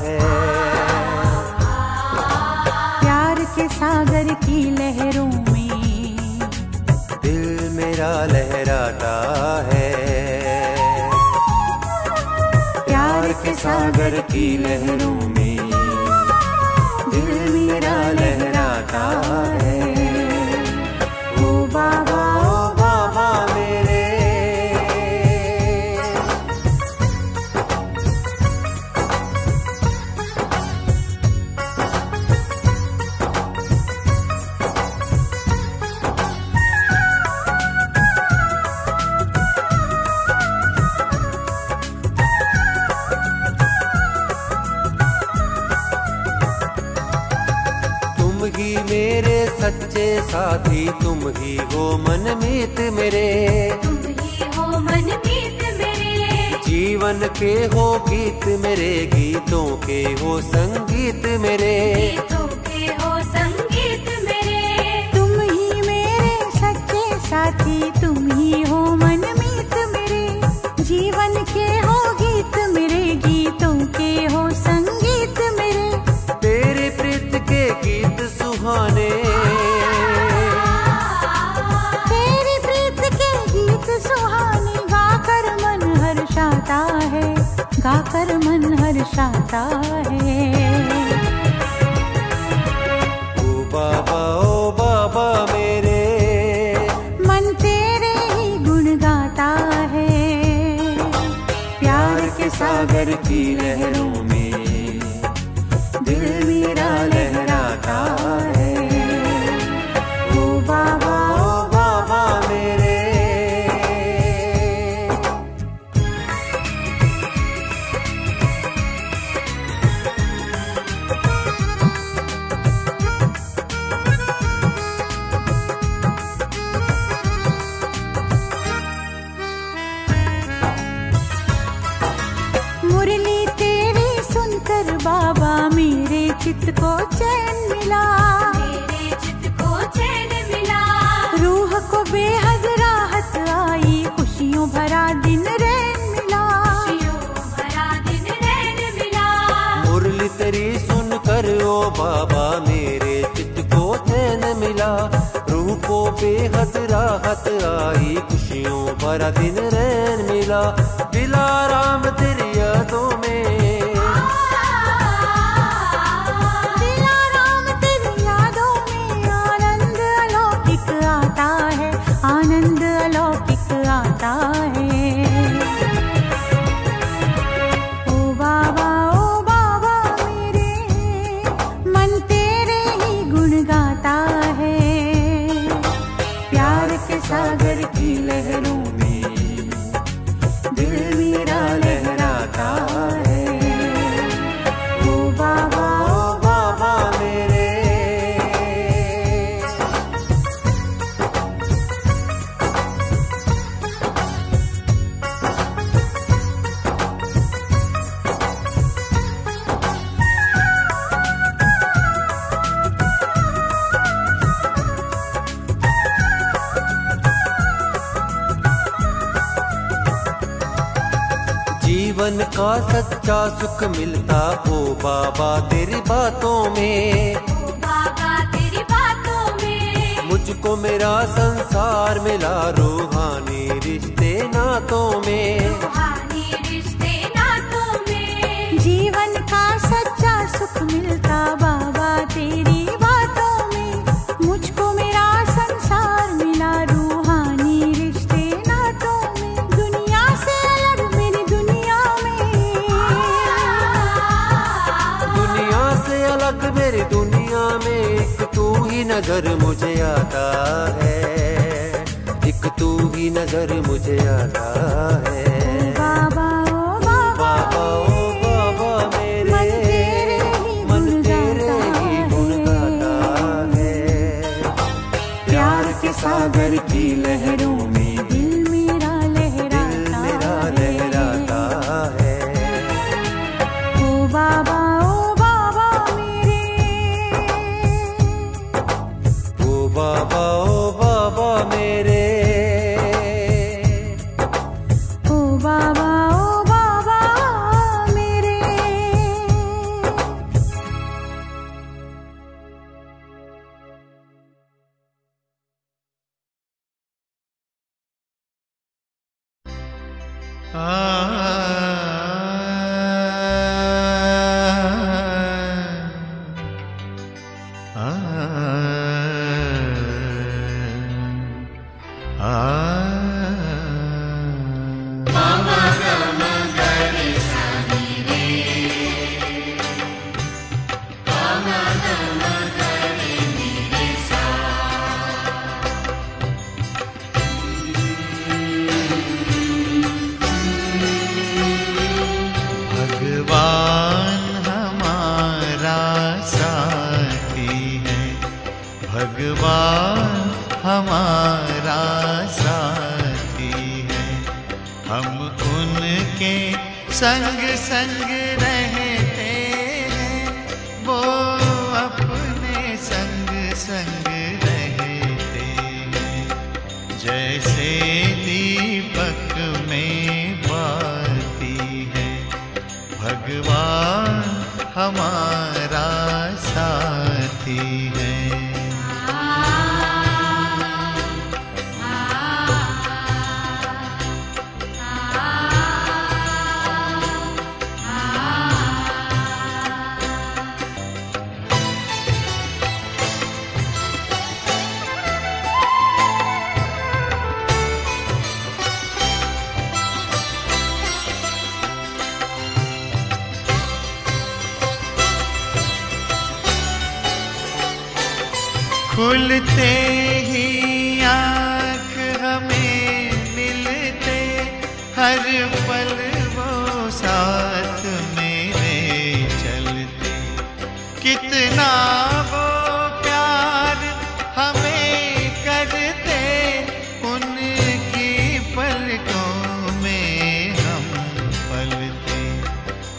है। प्यार के सागर की लहरों में दिल मेरा लहराता है। प्यार के सागर की लहरों में दिल मेरा लहराता है। ओ बाबा मेरे, तुम ही मेरे सच्चे साथी, तुम ही हो मनमीत मेरे। तुम ही हो मनमीत मेरे, जीवन के हो गीत मेरे, गीतों के हो संगीत मेरे। गीतों के हो संगीत मेरे। तुम ही मेरे सच्चे साथी, तुम ही हो मनमीत मेरे। जीवन के हो गीत मेरे, गीतों के हो संगीत मेरे। तेरे प्रीत के गीत सुहाने, तेरी प्रीत के गीत सुहाने, गाकर मन हर्षाता है, गाकर मन हर्षाता है। ओ बाबा मेरे, मन तेरे ही गुण गाता है। प्यार के सागर की लहरों में दिल मेरा लहराता है। ओ बाबा मेरे, मुरली तेरी सुनकर बाबा मेरे चित्त को चैन मिला, मेरे चित्त को चैन मिला। रूह को बेहद राहत आई, खुशियों भरा दिन रैन मिला, खुशियों भरा दिन रैन मिला। मुरली तेरी सुनकर ओ बाबा मेरे चित्त को चैन मिला। रूह को बेहद राहत आई, खुशियों भरा दिन रैन मिला। दिलाराम तेरी यादों में, दिलाराम तेरी यादों में आनंद अलौकिक आता है, आनंद अलौकिक आता है। ओ बाबा मेरे, मन तेरे ही गुण गाता है। प्यार के सागर की लहरों में दिल मेरा लहराता है। ओ बाबा मेरे, जीवन का सच्चा सुख मिलता ओ बाबा तेरी बातों में। ओ बाबा तेरी बातों में मुझको मेरा संसार मिला, रूहानी रिश्ते नातों में। रूहानी रिश्ते नातों में जीवन का सच्चा सुख मिलता बाबा तेरी बातों में। मुझको मेरा संसार मिला, रूहानी रिश्ते नातों में। दुनिया से अलग मेरी दुनिया में, दुनिया से अलग मेरी दुनिया में एक तू ही नजर मुझे आता है, एक तू ही नजर मुझे आता है। बाबा ओ बाबा मेरे, मन तेरे ही गुण गाता है। प्यार के सागर की लहरों में दिल मेरा लहराता है। ओ बाबा मेरे, ओ बाबा मेरे, ओ बाबा मेरे। भगवान हमारा साथी है, भगवान हमारा साथी है। हम उनके संग संग रहते हैं, वो अपने संग संग रहते हैं। जैसे दीपक में बाती है, भगवान हमारा साथी है। खुलते ही आँख हमें मिलते, हर पल वो साथ मेरे चलते। कितना वो प्यार हमें करते, उनकी पलकों में हम पलते।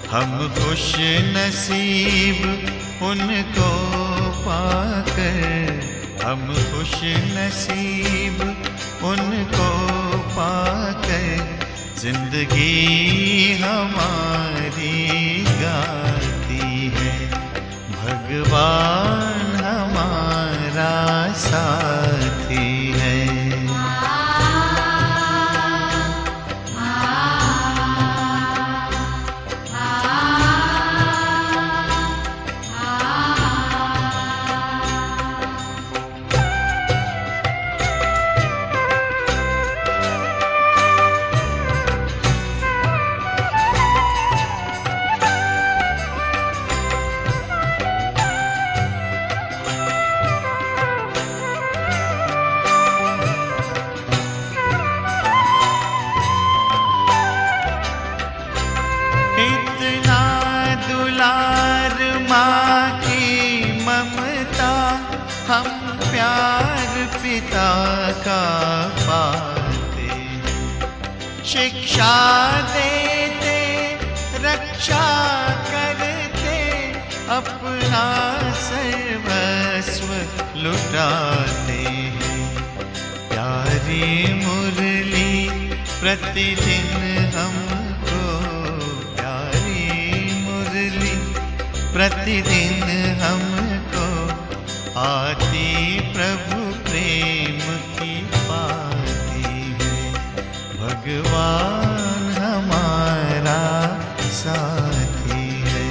हम खुश नसीब उनको पाकर, हम खुश नसीब उनको पाकर। जिंदगी हमारी गाती है, भगवान हमारा साथी है। हम प्यार पिता का पाते, शिक्षा देते, रक्षा करते, अपना सर्वस्व लुटाते हैं। प्यारी मुरली प्रतिदिन हमको, प्यारी मुरली प्रतिदिन हमको आती प्रभु प्रेम की पाती है। भगवान हमारा साथी है।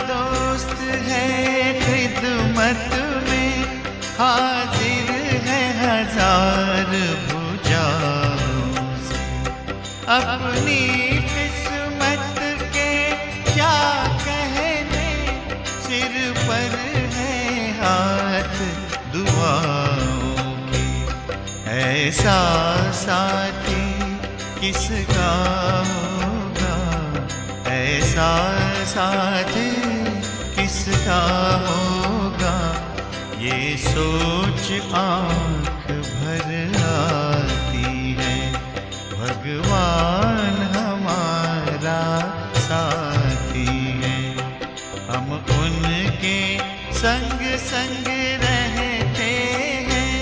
दोस्त है खिदमत में, हाजिर है हजार भुजाओं से। अपनी किस्मत के क्या कहने, सिर पर है हाथ दुआओं के। ऐसा साथी किसका होगा, ऐसा साथी किसका होगा। ये सोच आँख भर आती है, भगवान हमारा साथी है। हम उनके संग संग रहते हैं,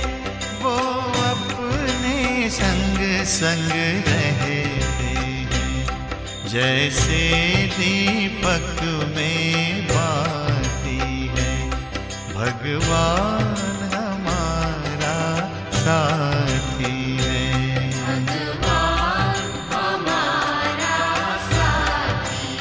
वो अपने संग संग रहते हैं। जैसे दीपक में बाती है, भगवान हमारा साथी है। भगवान हमारा साथी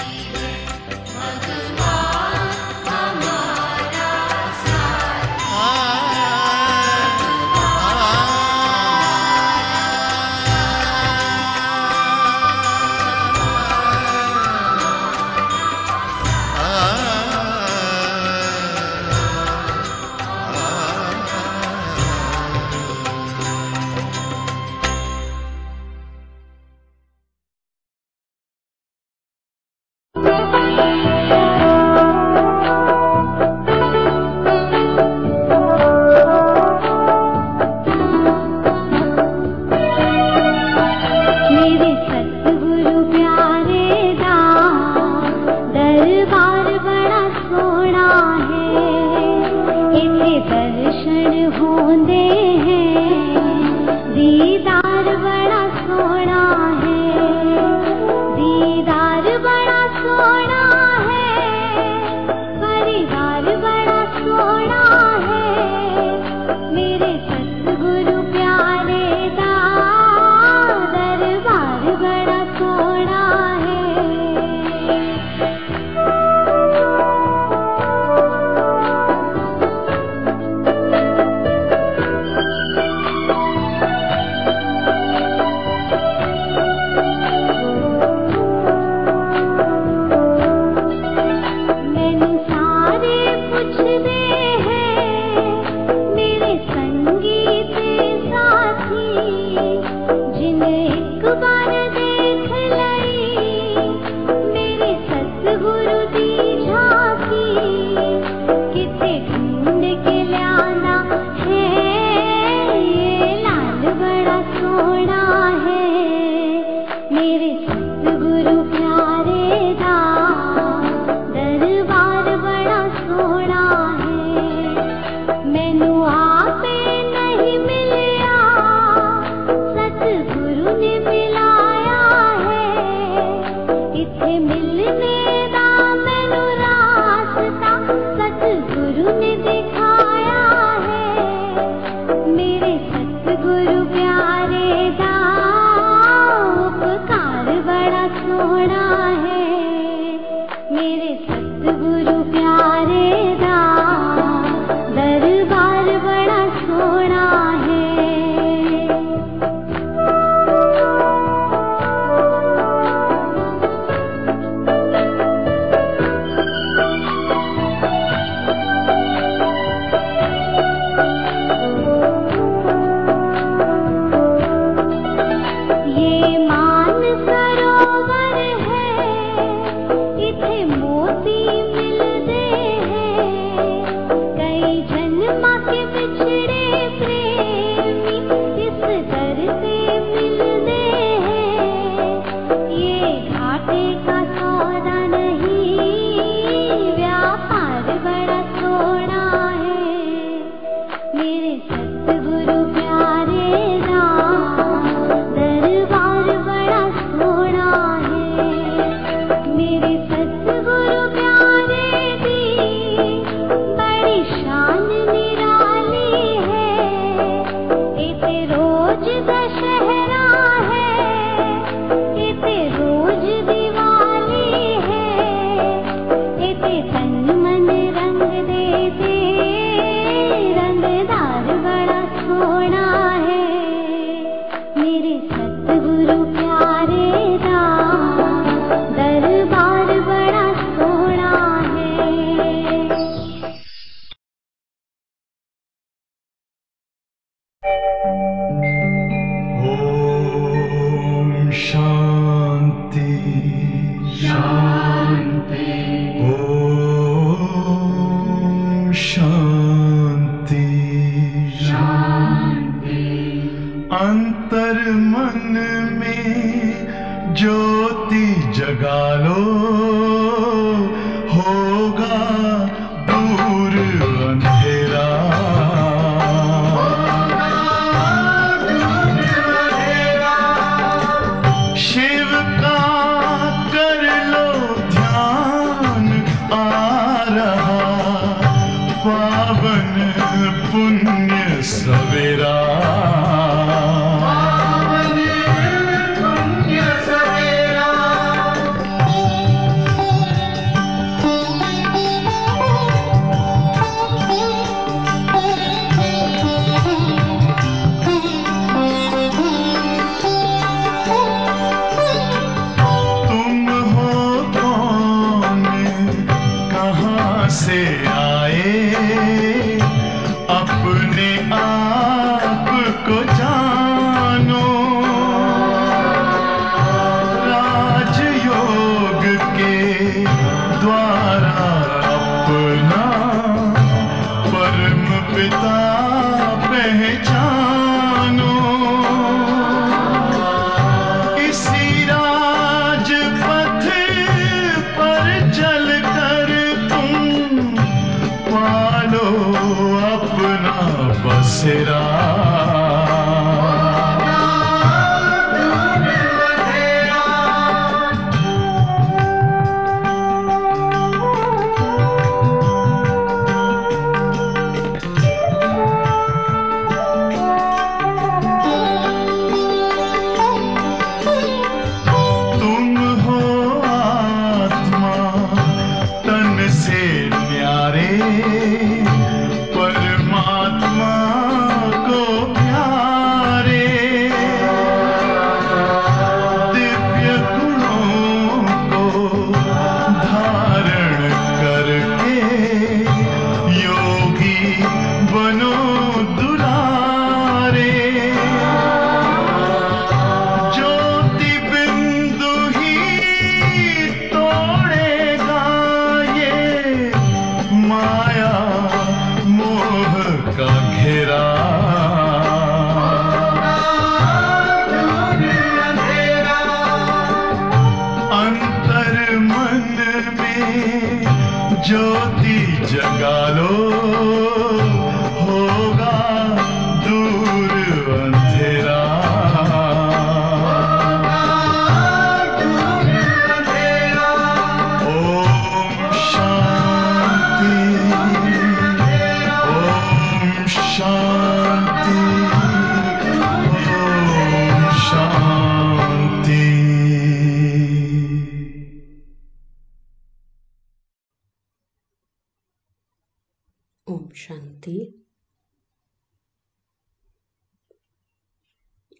ओम शांति।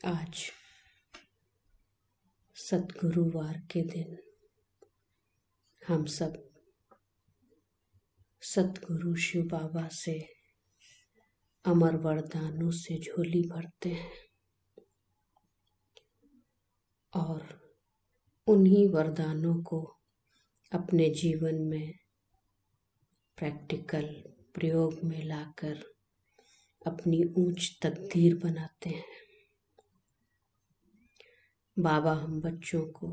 आज सद्गुरुवार के दिन हम सब सद्गुरु शिव बाबा से अमर वरदानों से झोली भरते हैं और उन्हीं वरदानों को अपने जीवन में प्रैक्टिकल प्रयोग में लाकर अपनी ऊंच तकदीर बनाते हैं। बाबा हम बच्चों को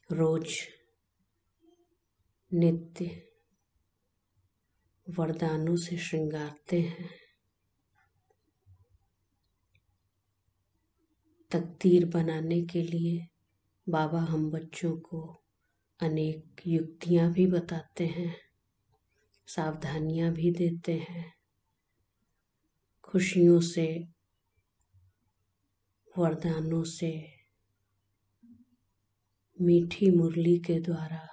रोज नित्य वरदानों से श्रृंगारते हैं। तकदीर बनाने के लिए बाबा हम बच्चों को अनेक युक्तियां भी बताते हैं, सावधानियां भी देते हैं। खुशियों से, वरदानों से, मीठी मुरली के द्वारा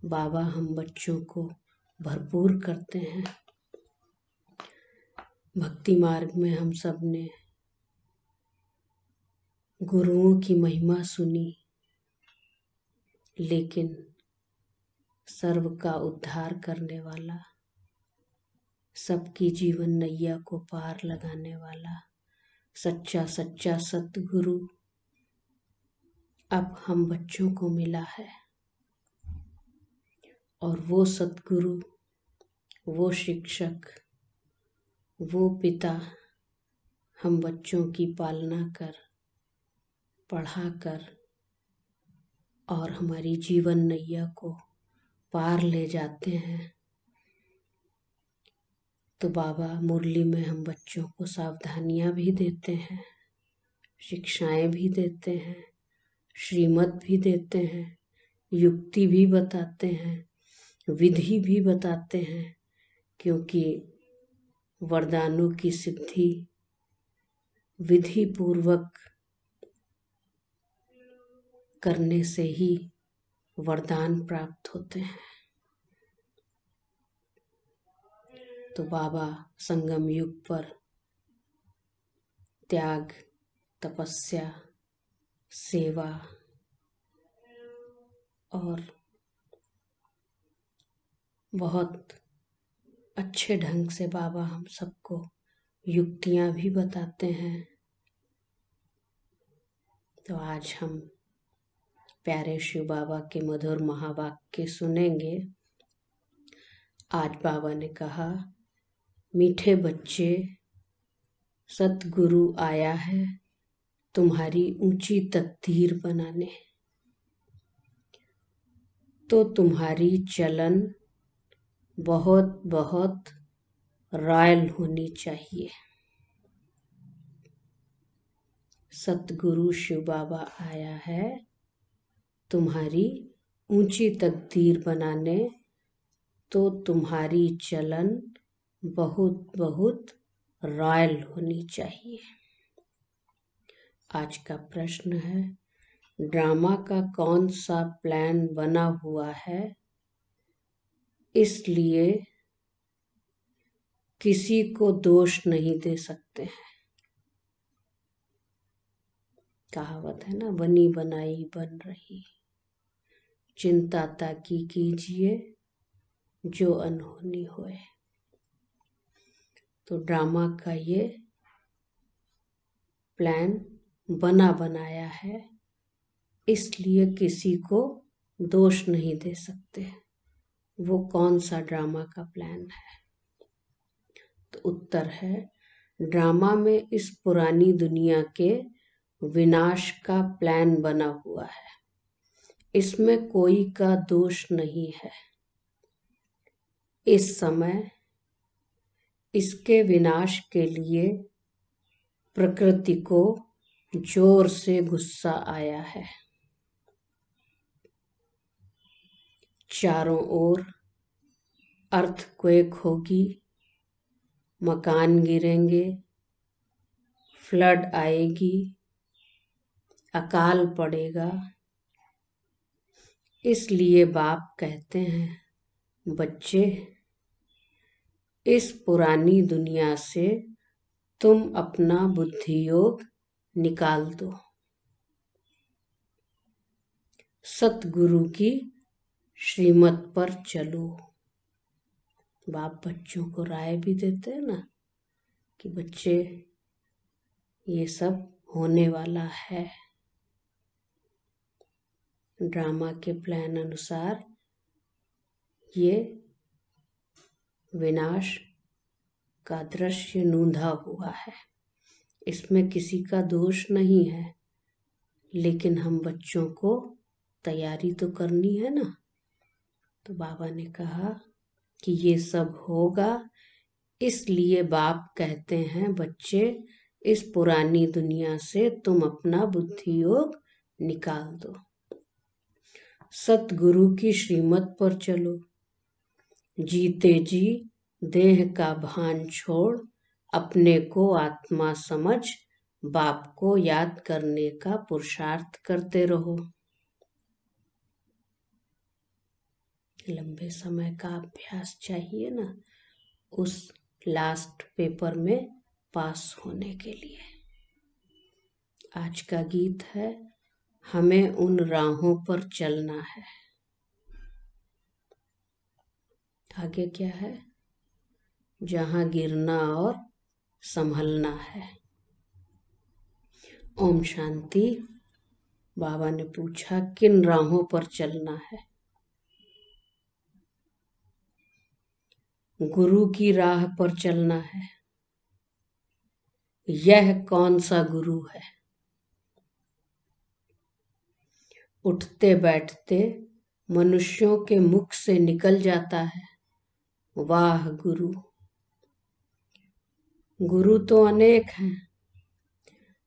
बाबा हम बच्चों को भरपूर करते हैं। भक्ति मार्ग में हम सब ने गुरुओं की महिमा सुनी, लेकिन सर्व का उद्धार करने वाला, सबकी जीवन नैया को पार लगाने वाला सच्चा सच्चा सतगुरु अब हम बच्चों को मिला है। और वो सतगुरु, वो शिक्षक, वो पिता हम बच्चों की पालना कर, पढ़ाकर और हमारी जीवन नैया को पार ले जाते हैं। तो बाबा मुरली में हम बच्चों को सावधानियां भी देते हैं, शिक्षाएं भी देते हैं, श्रीमत भी देते हैं, युक्ति भी बताते हैं, विधि भी बताते हैं, क्योंकि वरदानों की सिद्धि विधि पूर्वक करने से ही वरदान प्राप्त होते हैं। तो बाबा संगम युग पर त्याग, तपस्या, सेवा और बहुत अच्छे ढंग से बाबा हम सबको युक्तियां भी बताते हैं। तो आज हम प्यारे शिव बाबा के मधुर महावाक्य सुनेंगे। आज बाबा ने कहा, मीठे बच्चे, सतगुरु आया है तुम्हारी ऊंची तकदीर बनाने। तो तुम्हारी चलन बहुत बहुत रॉयल होनी चाहिए। सतगुरु शिव बाबा आया है तुम्हारी ऊंची तकदीर बनाने, तो तुम्हारी चलन बहुत बहुत रॉयल होनी चाहिए। आज का प्रश्न है, ड्रामा का कौन सा प्लान बना हुआ है, इसलिए किसी को दोष नहीं दे सकते हैं। कहावत है ना, बनी बनाई बन रही, चिंता ताकि कीजिए जो अनहोनी होए। तो ड्रामा का ये प्लान बना बनाया है, इसलिए किसी को दोष नहीं दे सकते। वो कौन सा ड्रामा का प्लान है? तो उत्तर है, ड्रामा में इस पुरानी दुनिया के विनाश का प्लान बना हुआ है। इसमें कोई का दोष नहीं है। इस समय इसके विनाश के लिए प्रकृति को जोर से गुस्सा आया है। चारों ओर अर्थक्वेक होगी, मकान गिरेंगे, फ्लड आएगी, अकाल पड़ेगा। इसलिए बाप कहते हैं, बच्चे इस पुरानी दुनिया से तुम अपना बुद्धि योग निकाल दो। सतगुरु की श्रीमत पर चलो। बाप बच्चों को राय भी देते हैं ना कि बच्चे ये सब होने वाला है। ड्रामा के प्लान अनुसार ये विनाश का दृश्य नूंधा हुआ है। इसमें किसी का दोष नहीं है, लेकिन हम बच्चों को तैयारी तो करनी है ना। तो बाबा ने कहा कि ये सब होगा, इसलिए बाप कहते हैं बच्चे इस पुरानी दुनिया से तुम अपना बुद्धि योग निकाल दो। सतगुरु की श्रीमत पर चलो। जीते जी देह का भान छोड़ अपने को आत्मा समझ बाप को याद करने का पुरुषार्थ करते रहो। लंबे समय का अभ्यास चाहिए ना उस लास्ट पेपर में पास होने के लिए। आज का गीत है, हमें उन राहों पर चलना है। आगे क्या है? जहां गिरना और संभलना है। ओम शांति। बाबा ने पूछा किन राहों पर चलना है? गुरु की राह पर चलना है। यह कौन सा गुरु है? उठते बैठते मनुष्यों के मुख से निकल जाता है, वाह गुरु। गुरु तो अनेक हैं,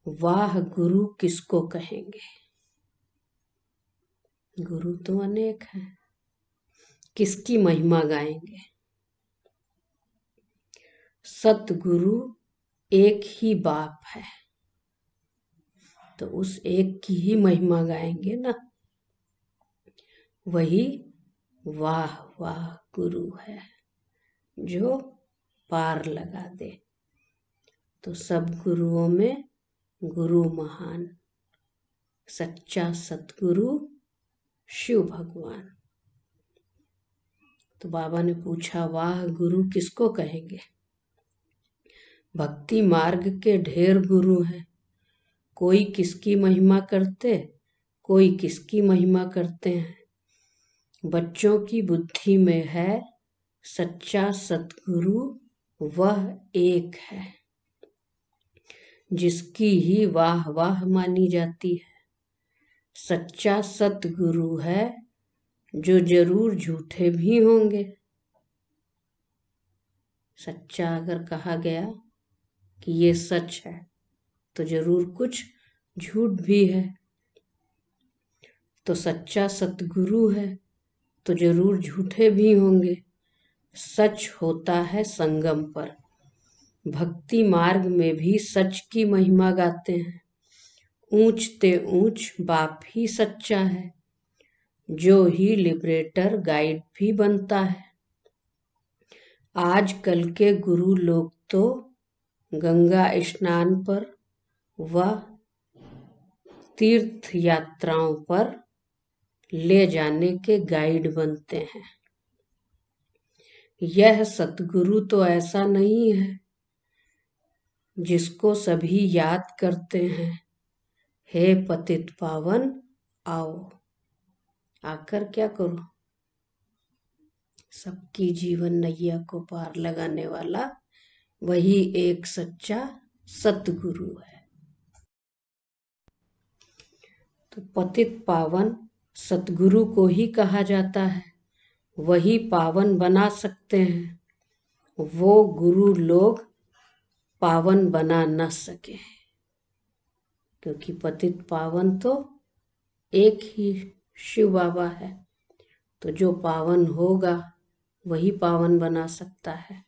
वाह गुरु किसको कहेंगे? गुरु तो अनेक हैं, किसकी महिमा गाएंगे? सतगुरु एक ही बाप है, तो उस एक की ही महिमा गाएंगे ना। वही वाह वाह गुरु है जो पार लगा दे। तो सब गुरुओं में गुरु महान, सच्चा सतगुरु शिव भगवान। तो बाबा ने पूछा वाह गुरु किसको कहेंगे? भक्ति मार्ग के ढेर गुरु हैं, कोई किसकी महिमा करते, कोई किसकी महिमा करते हैं। बच्चों की बुद्धि में है सच्चा सतगुरु, वह एक है जिसकी ही वाह वाह मानी जाती है। सच्चा सतगुरु है जो जरूर झूठे भी होंगे। सच्चा अगर कहा गया कि ये सच है तो जरूर कुछ झूठ भी है। तो सच्चा सतगुरु है तो जरूर झूठे भी होंगे। सच होता है संगम पर। भक्ति मार्ग में भी सच की महिमा गाते हैं। ऊंच ते ऊंच बाप ही सच्चा है, जो ही लिबरेटर गाइड भी बनता है। आजकल के गुरु लोग तो गंगा स्नान पर व तीर्थ यात्राओं पर ले जाने के गाइड बनते हैं। यह सतगुरु तो ऐसा नहीं है जिसको सभी याद करते हैं, हे पतित पावन आओ। आकर क्या करो? सबकी जीवन नैया को पार लगाने वाला वही एक सच्चा सतगुरु है। तो पतित पावन सतगुरु को ही कहा जाता है, वही पावन बना सकते हैं। वो गुरु लोग पावन बना न सके, क्योंकि पतित पावन तो एक ही शिव बाबा है। तो जो पावन होगा वही पावन बना सकता है।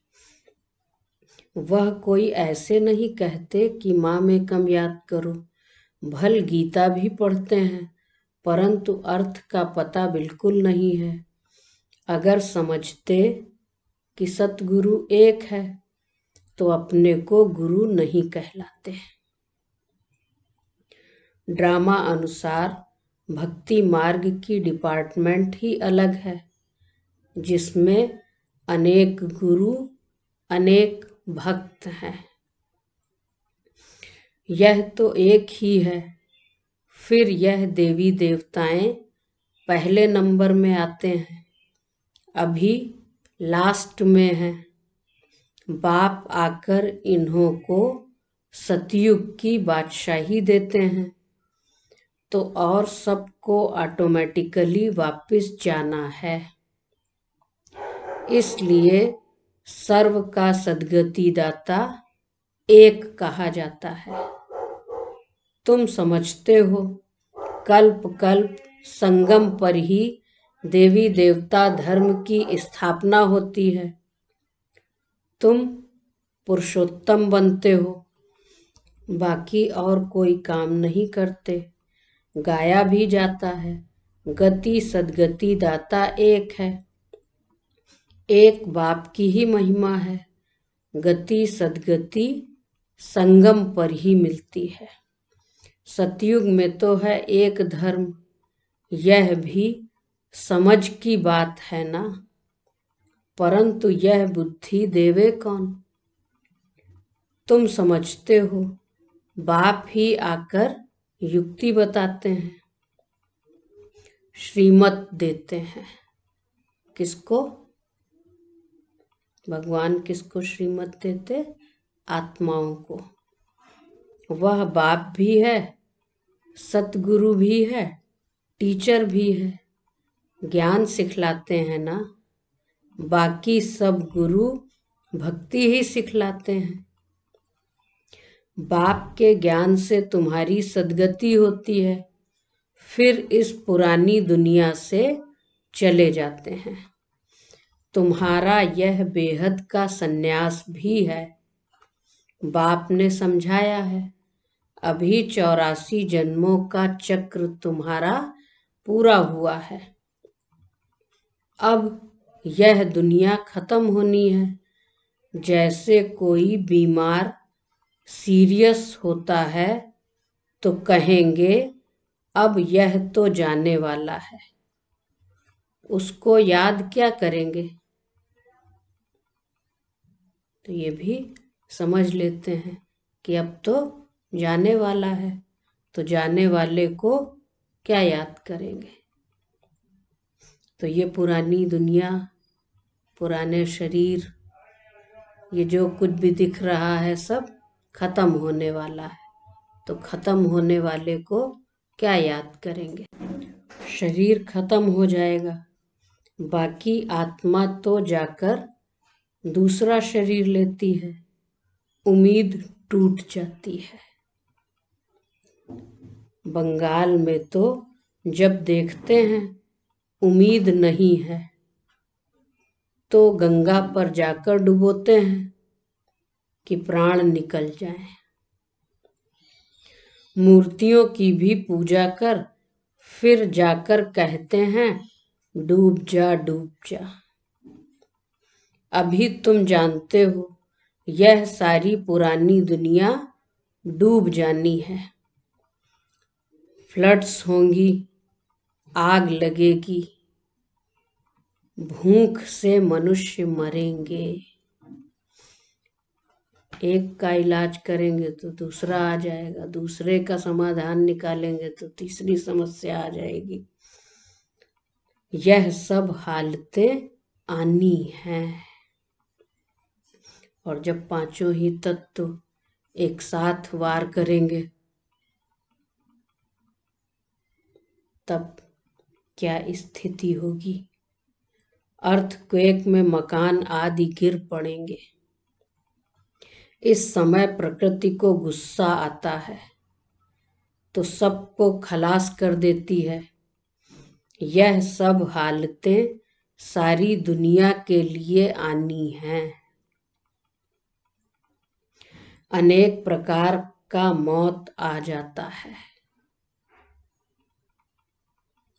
वह कोई ऐसे नहीं कहते कि माँ में कम याद करो। भल गीता भी पढ़ते हैं, परंतु अर्थ का पता बिल्कुल नहीं है। अगर समझते कि सतगुरु एक है तो अपने को गुरु नहीं कहलाते। ड्रामा अनुसार भक्ति मार्ग की डिपार्टमेंट ही अलग है, जिसमें अनेक गुरु अनेक भक्त हैं। यह तो एक ही है। फिर यह देवी देवताएं पहले नंबर में आते हैं, अभी लास्ट में हैं। बाप आकर इन्हों को सतयुग की बादशाही देते हैं तो और सबको ऑटोमेटिकली वापस जाना है। इसलिए सर्व का सद्गति दाता एक कहा जाता है। तुम समझते हो, कल्प कल्प संगम पर ही देवी देवता धर्म की स्थापना होती है। तुम पुरुषोत्तम बनते हो, बाकी और कोई काम नहीं करते। गाया भी जाता है, गति सद्गति दाता एक है। एक बाप की ही महिमा है। गति सद्गति संगम पर ही मिलती है। सतयुग में तो है एक धर्म, यह भी समझ की बात है ना, परंतु यह बुद्धि देवे कौन? तुम समझते हो, बाप ही आकर युक्ति बताते हैं, श्रीमत देते हैं। किसको? भगवान किसको श्रीमत देते? आत्माओं को। वह बाप भी है, सतगुरु भी है, टीचर भी है, ज्ञान सिखलाते हैं ना। बाकी सब गुरु भक्ति ही सिखलाते हैं। बाप के ज्ञान से तुम्हारी सद्गति होती है, फिर इस पुरानी दुनिया से चले जाते हैं। तुम्हारा यह बेहद का सन्यास भी है। बाप ने समझाया है, अभी 84 जन्मों का चक्र तुम्हारा पूरा हुआ है। अब यह दुनिया खत्म होनी है। जैसे कोई बीमार सीरियस होता है तो कहेंगे अब यह तो जाने वाला है, उसको याद क्या करेंगे? तो ये भी समझ लेते हैं कि अब तो जाने वाला है, तो जाने वाले को क्या याद करेंगे? तो ये पुरानी दुनिया, पुराने शरीर, ये जो कुछ भी दिख रहा है सब खत्म होने वाला है। तो खत्म होने वाले को क्या याद करेंगे? शरीर खत्म हो जाएगा, बाकी आत्मा तो जाकर दूसरा शरीर लेती है। उम्मीद टूट जाती है। बंगाल में तो जब देखते हैं उम्मीद नहीं है तो गंगा पर जाकर डुबोते हैं कि प्राण निकल जाए। मूर्तियों की भी पूजा कर फिर जाकर कहते हैं डूब जा डूब जा। अभी तुम जानते हो यह सारी पुरानी दुनिया डूब जानी है। फ्लड्स होंगी, आग लगेगी, भूख से मनुष्य मरेंगे। एक का इलाज करेंगे तो दूसरा आ जाएगा, दूसरे का समाधान निकालेंगे तो तीसरी समस्या आ जाएगी। यह सब हालतें आनी हैं। और जब पांचों ही तत्व एक साथ वार करेंगे तब क्या स्थिति होगी? अर्थक्वेक में मकान आदि गिर पड़ेंगे। इस समय प्रकृति को गुस्सा आता है तो सबको खलास कर देती है। यह सब हालतें सारी दुनिया के लिए आनी हैं। अनेक प्रकार का मौत आ जाता है।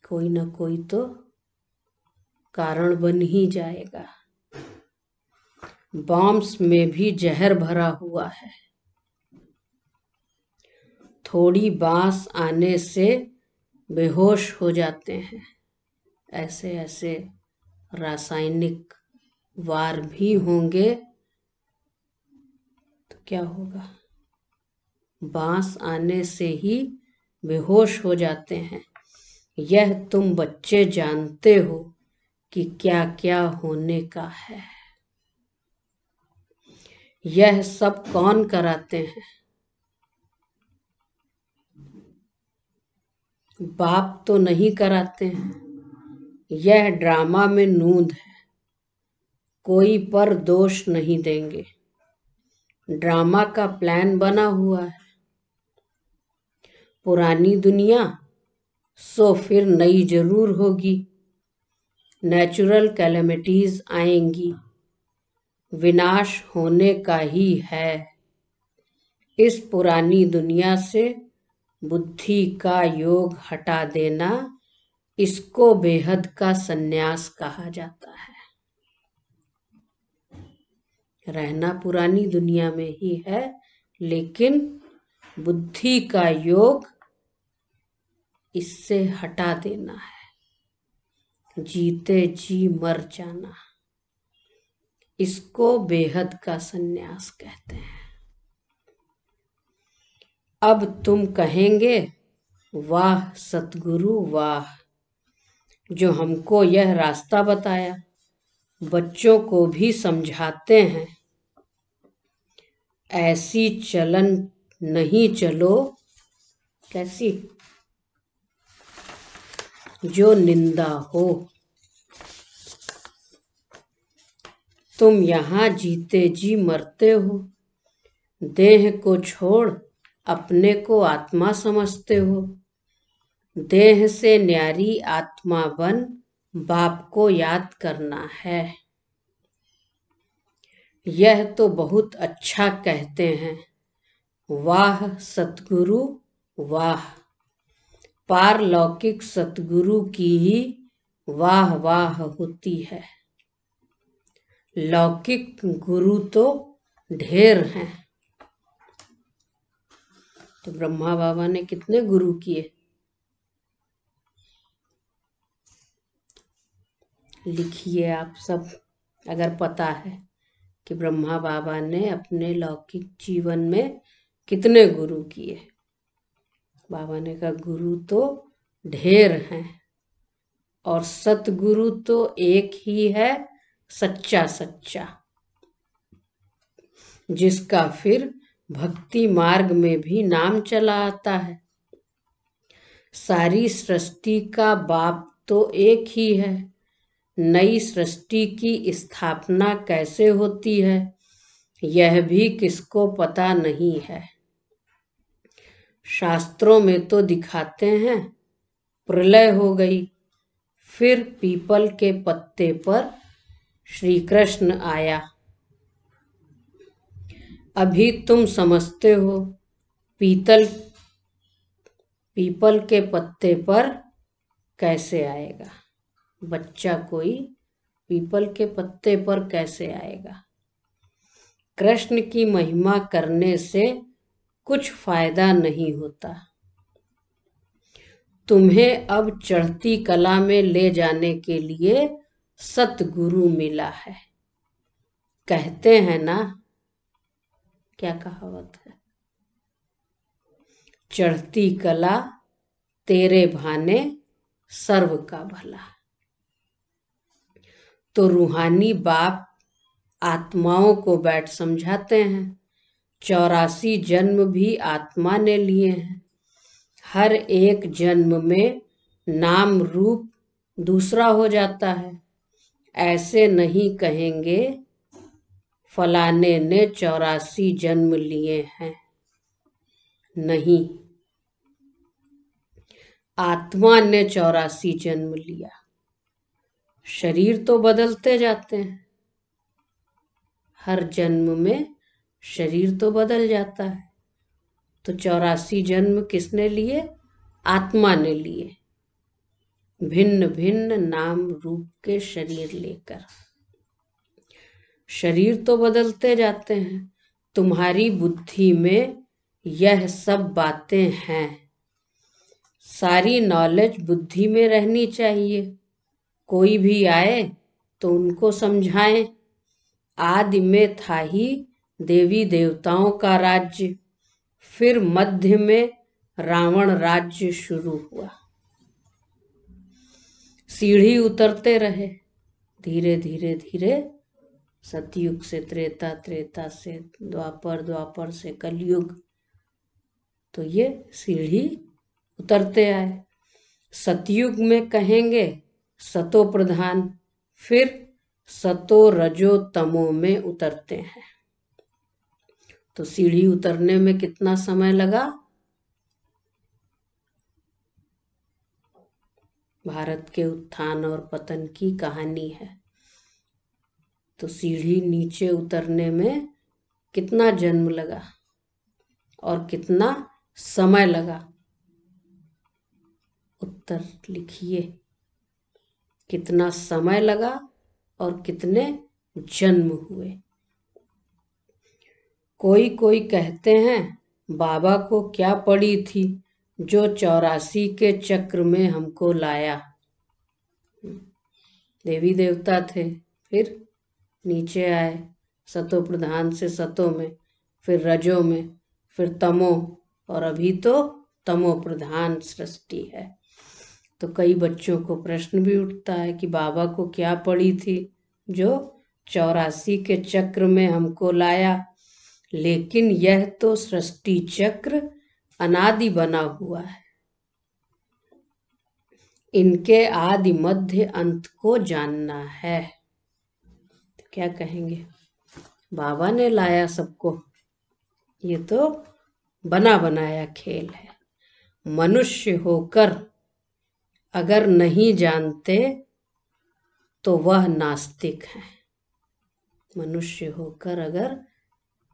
कोई न कोई तो कारण बन ही जाएगा। बॉम्ब्स में भी जहर भरा हुआ है। थोड़ी बांस आने से बेहोश हो जाते हैं। ऐसे ऐसे रासायनिक वार भी होंगे तो क्या होगा? बांस आने से ही बेहोश हो जाते हैं। यह तुम बच्चे जानते हो कि क्या क्या होने का है। यह सब कौन कराते हैं? बाप तो नहीं कराते हैं। यह ड्रामा में नूंद है। कोई पर दोष नहीं देंगे। ड्रामा का प्लान बना हुआ है। पुरानी दुनिया सो फिर नई जरूर होगी। नेचुरल कैलेमिटीज आएंगी। विनाश होने का ही है। इस पुरानी दुनिया से बुद्धि का योग हटा देना, इसको बेहद का संन्यास कहा जाता है। रहना पुरानी दुनिया में ही है, लेकिन बुद्धि का योग इससे हटा देना है। जीते जी मर जाना, इसको बेहद का संन्यास कहते हैं। अब तुम कहेंगे, वाह सतगुरु वाह, जो हमको यह रास्ता बताया, बच्चों को भी समझाते हैं। ऐसी चलन नहीं चलो। कैसी? जो निंदा हो। तुम यहाँ जीते जी मरते हो। देह को छोड़ अपने को आत्मा समझते हो। देह से न्यारी आत्मा बन बाप को याद करना है। यह तो बहुत अच्छा कहते हैं। वाह सतगुरु वाह। पारलौकिक सतगुरु की ही वाह वाह होती है। लौकिक गुरु तो ढेर हैं। तो ब्रह्मा बाबा ने कितने गुरु किए? लिखिए आप सब, अगर पता है कि ब्रह्मा बाबा ने अपने लौकिक जीवन में कितने गुरु किए। बाबा ने कहा गुरु तो ढेर हैं, और सतगुरु तो एक ही है, सच्चा सच्चा, जिसका फिर भक्ति मार्ग में भी नाम चला आता है। सारी सृष्टि का बाप तो एक ही है। नई सृष्टि की स्थापना कैसे होती है, यह भी किसको पता नहीं है। शास्त्रों में तो दिखाते हैं प्रलय हो गई, फिर पीपल के पत्ते पर श्री कृष्ण आया। अभी तुम समझते हो पीपल के पत्ते पर कैसे आएगा। बच्चा कोई पीपल के पत्ते पर कैसे आएगा। कृष्ण की महिमा करने से कुछ फायदा नहीं होता। तुम्हें अब चढ़ती कला में ले जाने के लिए सतगुरु मिला है। कहते हैं ना, क्या कहावत है, चढ़ती कला तेरे भाने सर्व का भला। तो रूहानी बाप आत्माओं को बैठ समझाते हैं। 84 जन्म भी आत्मा ने लिए हैं। हर एक जन्म में नाम रूप दूसरा हो जाता है। ऐसे नहीं कहेंगे फलाने ने 84 जन्म लिए हैं। नहीं, आत्मा ने 84 जन्म लिया। शरीर तो बदलते जाते हैं। हर जन्म में शरीर तो बदल जाता है। तो 84 जन्म किसने लिए? आत्मा ने लिए, भिन्न भिन्न नाम रूप के शरीर लेकर। शरीर तो बदलते जाते हैं। तुम्हारी बुद्धि में यह सब बातें हैं। सारी नॉलेज बुद्धि में रहनी चाहिए। कोई भी आए तो उनको समझाएं। आदि में था ही देवी देवताओं का राज्य, फिर मध्य में रावण राज्य शुरू हुआ। सीढ़ी उतरते रहे, धीरे धीरे धीरे सतयुग से त्रेता, त्रेता से द्वापर, द्वापर से कलयुग, तो ये सीढ़ी उतरते आए। सतयुग में कहेंगे सतो प्रधान, फिर सतो रजो तमो में उतरते हैं। तो सीढ़ी उतरने में कितना समय लगा? भारत के उत्थान और पतन की कहानी है। तो सीढ़ी नीचे उतरने में कितना जन्म लगा और कितना समय लगा? उत्तर लिखिए। कितना समय लगा और कितने जन्म हुए? कोई कोई कहते हैं बाबा को क्या पड़ी थी जो 84 के चक्र में हमको लाया। देवी देवता थे, फिर नीचे आए सतो प्रधान से सतो में, फिर रजो में, फिर तमो, और अभी तो तमो प्रधान सृष्टि है। तो कई बच्चों को प्रश्न भी उठता है कि बाबा को क्या पड़ी थी जो 84 के चक्र में हमको लाया। लेकिन यह तो सृष्टि चक्र अनादि बना हुआ है। इनके आदि मध्य अंत को जानना है। तो क्या कहेंगे? बाबा ने लाया सबको, ये तो बना बनाया खेल है। मनुष्य होकर अगर नहीं जानते तो वह नास्तिक है। मनुष्य होकर अगर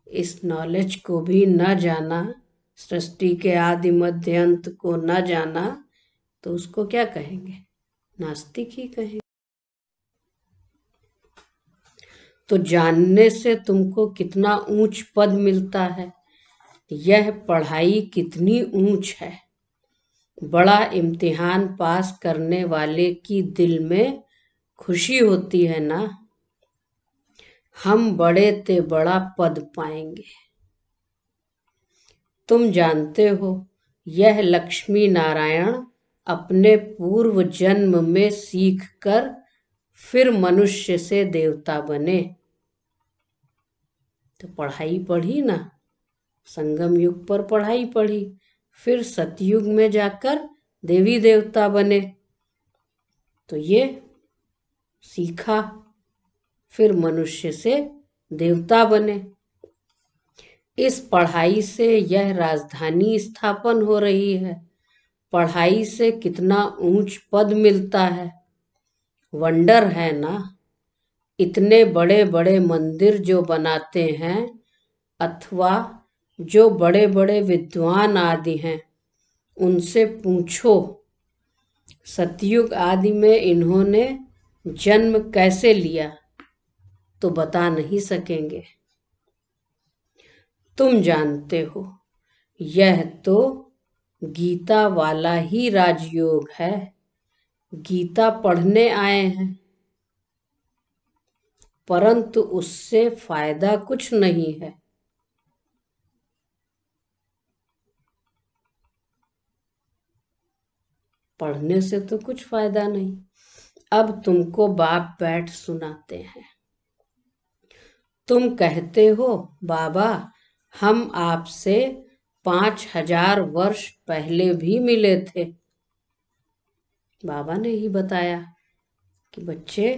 इस नॉलेज को भी न जाना, सृष्टि के आदि मध्य अंत को न जाना, तो उसको क्या कहेंगे? नास्तिक ही कहेंगे। तो जानने से तुमको कितना ऊंच पद मिलता है। यह पढ़ाई कितनी ऊंच है। बड़ा इम्तिहान पास करने वाले की दिल में खुशी होती है ना, हम बड़े ते बड़ा पद पाएंगे। तुम जानते हो यह लक्ष्मी नारायण अपने पूर्व जन्म में सीख कर फिर मनुष्य से देवता बने। तो पढ़ाई पढ़ी ना, संगम युग पर पढ़ाई पढ़ी, फिर सतयुग में जाकर देवी देवता बने। तो ये सीखा, फिर मनुष्य से देवता बने। इस पढ़ाई से यह राजधानी स्थापन हो रही है। पढ़ाई से कितना ऊंच पद मिलता है। वंडर है ना। इतने बड़े बड़े मंदिर जो बनाते हैं, अथवा जो बड़े बड़े विद्वान आदि हैं, उनसे पूछो सतयुग आदि में इन्होंने जन्म कैसे लिया, तो बता नहीं सकेंगे। तुम जानते हो यह तो गीता वाला ही राजयोग है। गीता पढ़ने आए हैं, परंतु उससे फायदा कुछ नहीं है। पढ़ने से तो कुछ फायदा नहीं। अब तुमको बाप बैठ सुनाते हैं। तुम कहते हो बाबा हम आपसे 5000 वर्ष पहले भी मिले थे। बाबा ने ही बताया कि बच्चे,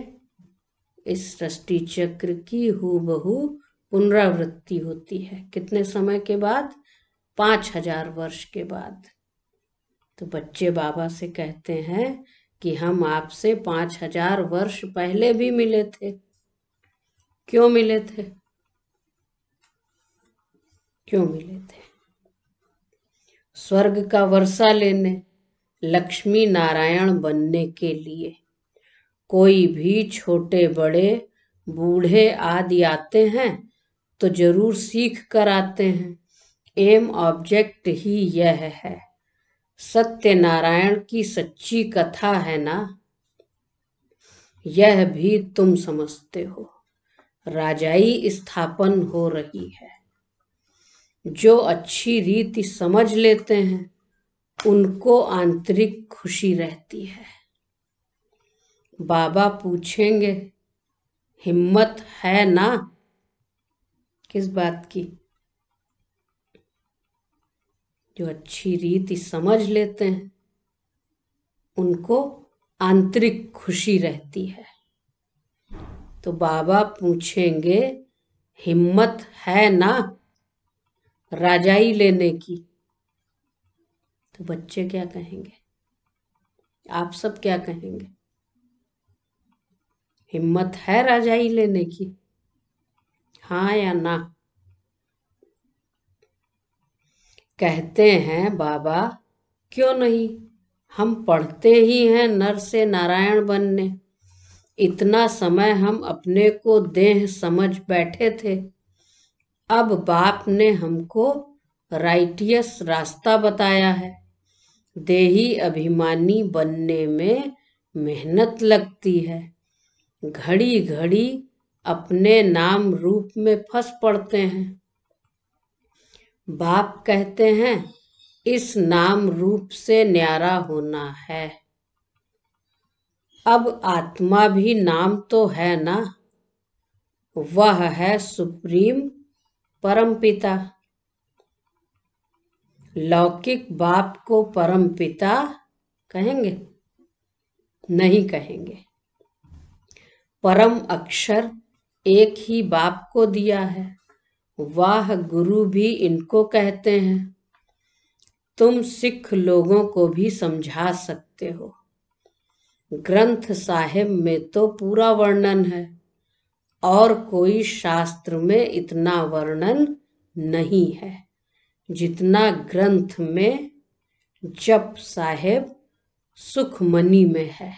इस सृष्टि चक्र की हूबहू पुनरावृत्ति होती है। कितने समय के बाद? 5000 वर्ष के बाद। तो बच्चे बाबा से कहते हैं कि हम आपसे 5000 वर्ष पहले भी मिले थे। क्यों मिले थे? क्यों मिले थे? स्वर्ग का वर्षा लेने, लक्ष्मी नारायण बनने के लिए। कोई भी छोटे बड़े बूढ़े आदि आते हैं तो जरूर सीख कर आते हैं। एम ऑब्जेक्ट ही यह है। सत्यनारायण की सच्ची कथा है ना, यह भी तुम समझते हो। राजाई स्थापन हो रही है। जो अच्छी रीति समझ लेते हैं उनको आंतरिक खुशी रहती है। बाबा पूछेंगे, हिम्मत है ना? किस बात की? जो अच्छी रीति समझ लेते हैं उनको आंतरिक खुशी रहती है। तो बाबा पूछेंगे, हिम्मत है ना राजाई लेने की? तो बच्चे क्या कहेंगे? आप सब क्या कहेंगे? हिम्मत है राजाई लेने की? हाँ या ना? कहते हैं बाबा, क्यों नहीं, हम पढ़ते ही हैं नर से नारायण बनने। इतना समय हम अपने को देह समझ बैठे थे। अब बाप ने हमको राइटियस रास्ता बताया है। देही अभिमानी बनने में मेहनत लगती है। घड़ी घड़ी अपने नाम रूप में फंस पड़ते हैं। बाप कहते हैं, इस नाम रूप से न्यारा होना है। अब आत्मा भी नाम तो है ना, वह है सुप्रीम परमपिता। लौकिक बाप को परमपिता कहेंगे? नहीं कहेंगे। परम अक्षर एक ही बाप को दिया है। वाह गुरु भी इनको कहते हैं। तुम सिख लोगों को भी समझा सकते हो। ग्रंथ साहिब में तो पूरा वर्णन है और कोई शास्त्र में इतना वर्णन नहीं है जितना ग्रंथ में जप साहिब सुखमनी में है।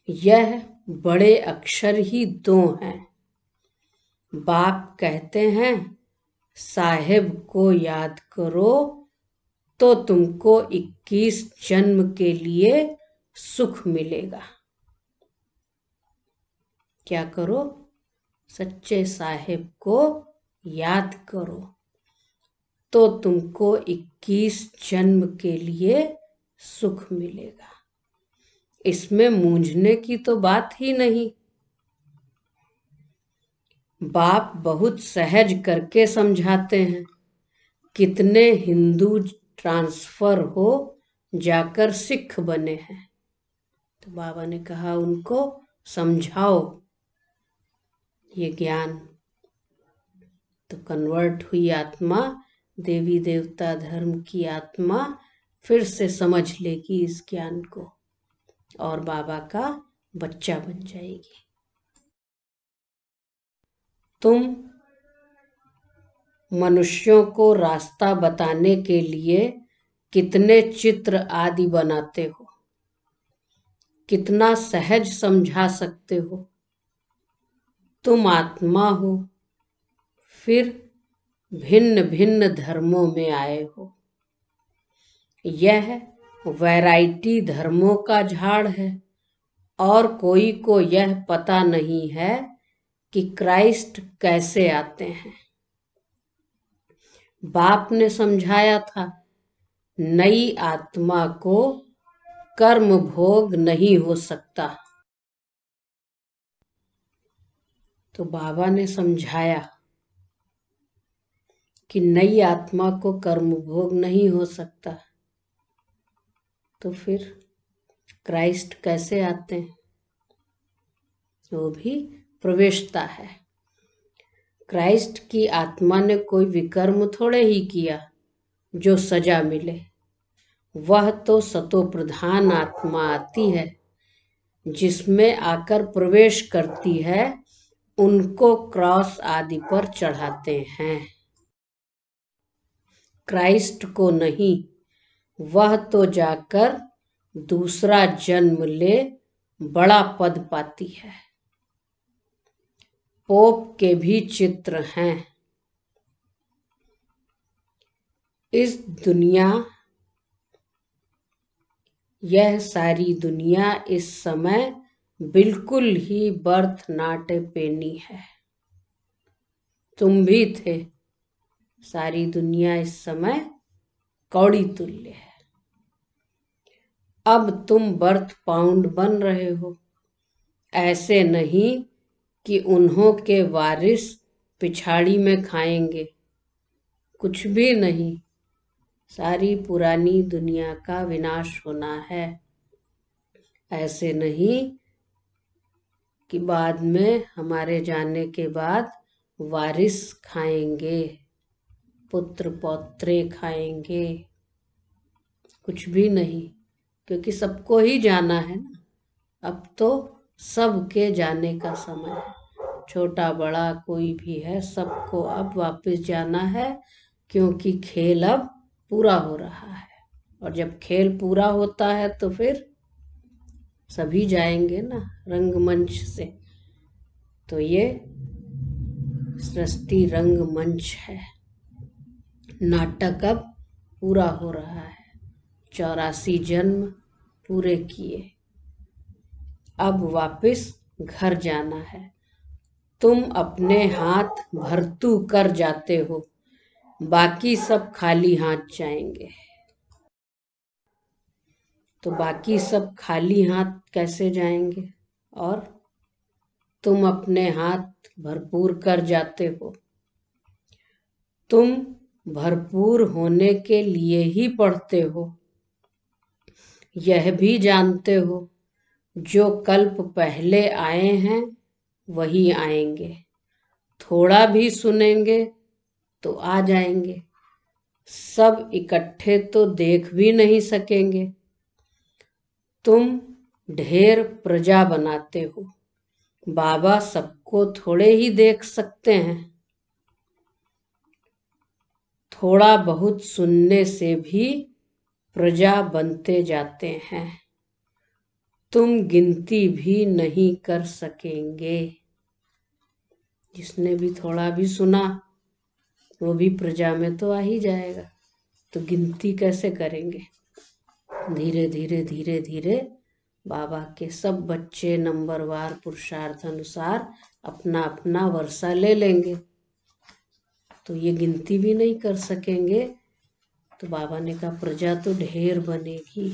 यह बड़े अक्षर ही 2 हैं। बाप कहते हैं, साहिब को याद करो तो तुमको 21 जन्म के लिए सुख मिलेगा। क्या करो? सच्चे साहिब को याद करो तो तुमको 21 जन्म के लिए सुख मिलेगा। इसमें मूंझने की तो बात ही नहीं। बाप बहुत सहज करके समझाते हैं। कितने हिंदू ट्रांसफर हो जाकर सिख बने हैं। तो बाबा ने कहा, उनको समझाओ ये ज्ञान। तो कन्वर्ट हुई आत्मा, देवी देवता धर्म की आत्मा फिर से समझ लेगी इस ज्ञान को और बाबा का बच्चा बन जाएगी। तुम मनुष्यों को रास्ता बताने के लिए कितने चित्र आदि बनाते हो, कितना सहज समझा सकते हो। तुम आत्मा हो, फिर भिन्न भिन्न धर्मों में आए हो। यह वैरायटी धर्मों का झाड़ है और कोई को यह पता नहीं है कि क्राइस्ट कैसे आते हैं। बाप ने समझाया था, नई आत्मा को कर्म भोग नहीं हो सकता। तो बाबा ने समझाया कि नई आत्मा को कर्म भोग नहीं हो सकता। तो फिर क्राइस्ट कैसे आते हैं? वो भी प्रवेशता है। क्राइस्ट की आत्मा ने कोई विकर्म थोड़े ही किया जो सजा मिले। वह तो सतो प्रधान आत्मा आती है, जिसमें आकर प्रवेश करती है, उनको क्रॉस आदि पर चढ़ाते हैं। क्राइस्ट को नहीं। वह तो जाकर दूसरा जन्म ले बड़ा पद पाती है। पोप के भी चित्र हैं। इस दुनिया, यह सारी दुनिया इस समय बिल्कुल ही भरतनाट्यपेनी है। तुम भी थे। सारी दुनिया इस समय कौड़ी तुल्य है। अब तुम बर्थ पाउंड बन रहे हो। ऐसे नहीं कि उन्हों के वारिस पिछाड़ी में खाएंगे। कुछ भी नहीं। सारी पुरानी दुनिया का विनाश होना है। ऐसे नहीं कि बाद में हमारे जाने के बाद वारिस खाएंगे, पुत्र पौत्रे खाएंगे। कुछ भी नहीं, क्योंकि सबको ही जाना है ना। अब तो सबके जाने का समय है। छोटा बड़ा कोई भी है, सबको अब वापस जाना है, क्योंकि खेल अब पूरा हो रहा है। और जब खेल पूरा होता है तो फिर सभी जाएंगे ना रंगमंच से। तो ये सृष्टि रंगमंच है। नाटक अब पूरा हो रहा है। 84 जन्म पूरे किए। अब वापस घर जाना है। तुम अपने हाथ भरतू कर जाते हो, बाकी सब खाली हाथ जाएंगे। तो बाकी सब खाली हाथ कैसे जाएंगे? और तुम अपने हाथ भरपूर कर जाते हो। तुम भरपूर होने के लिए ही पढ़ते हो। यह भी जानते हो, जो कल्प पहले आए हैं वही आएंगे। थोड़ा भी सुनेंगे तो आ जाएंगे। सब इकट्ठे तो देख भी नहीं सकेंगे। तुम ढेर प्रजा बनाते हो। बाबा सबको थोड़े ही देख सकते हैं। थोड़ा बहुत सुनने से भी प्रजा बनते जाते हैं। तुम गिनती भी नहीं कर सकेंगे। जिसने भी थोड़ा भी सुना वो भी प्रजा में तो आ ही जाएगा। तो गिनती कैसे करेंगे? धीरे धीरे धीरे धीरे बाबा के सब बच्चे नंबरवार पुरुषार्थ अनुसार अपना अपना वर्षा ले लेंगे। तो ये गिनती भी नहीं कर सकेंगे। तो बाबा ने कहा प्रजा तो ढेर बनेगी।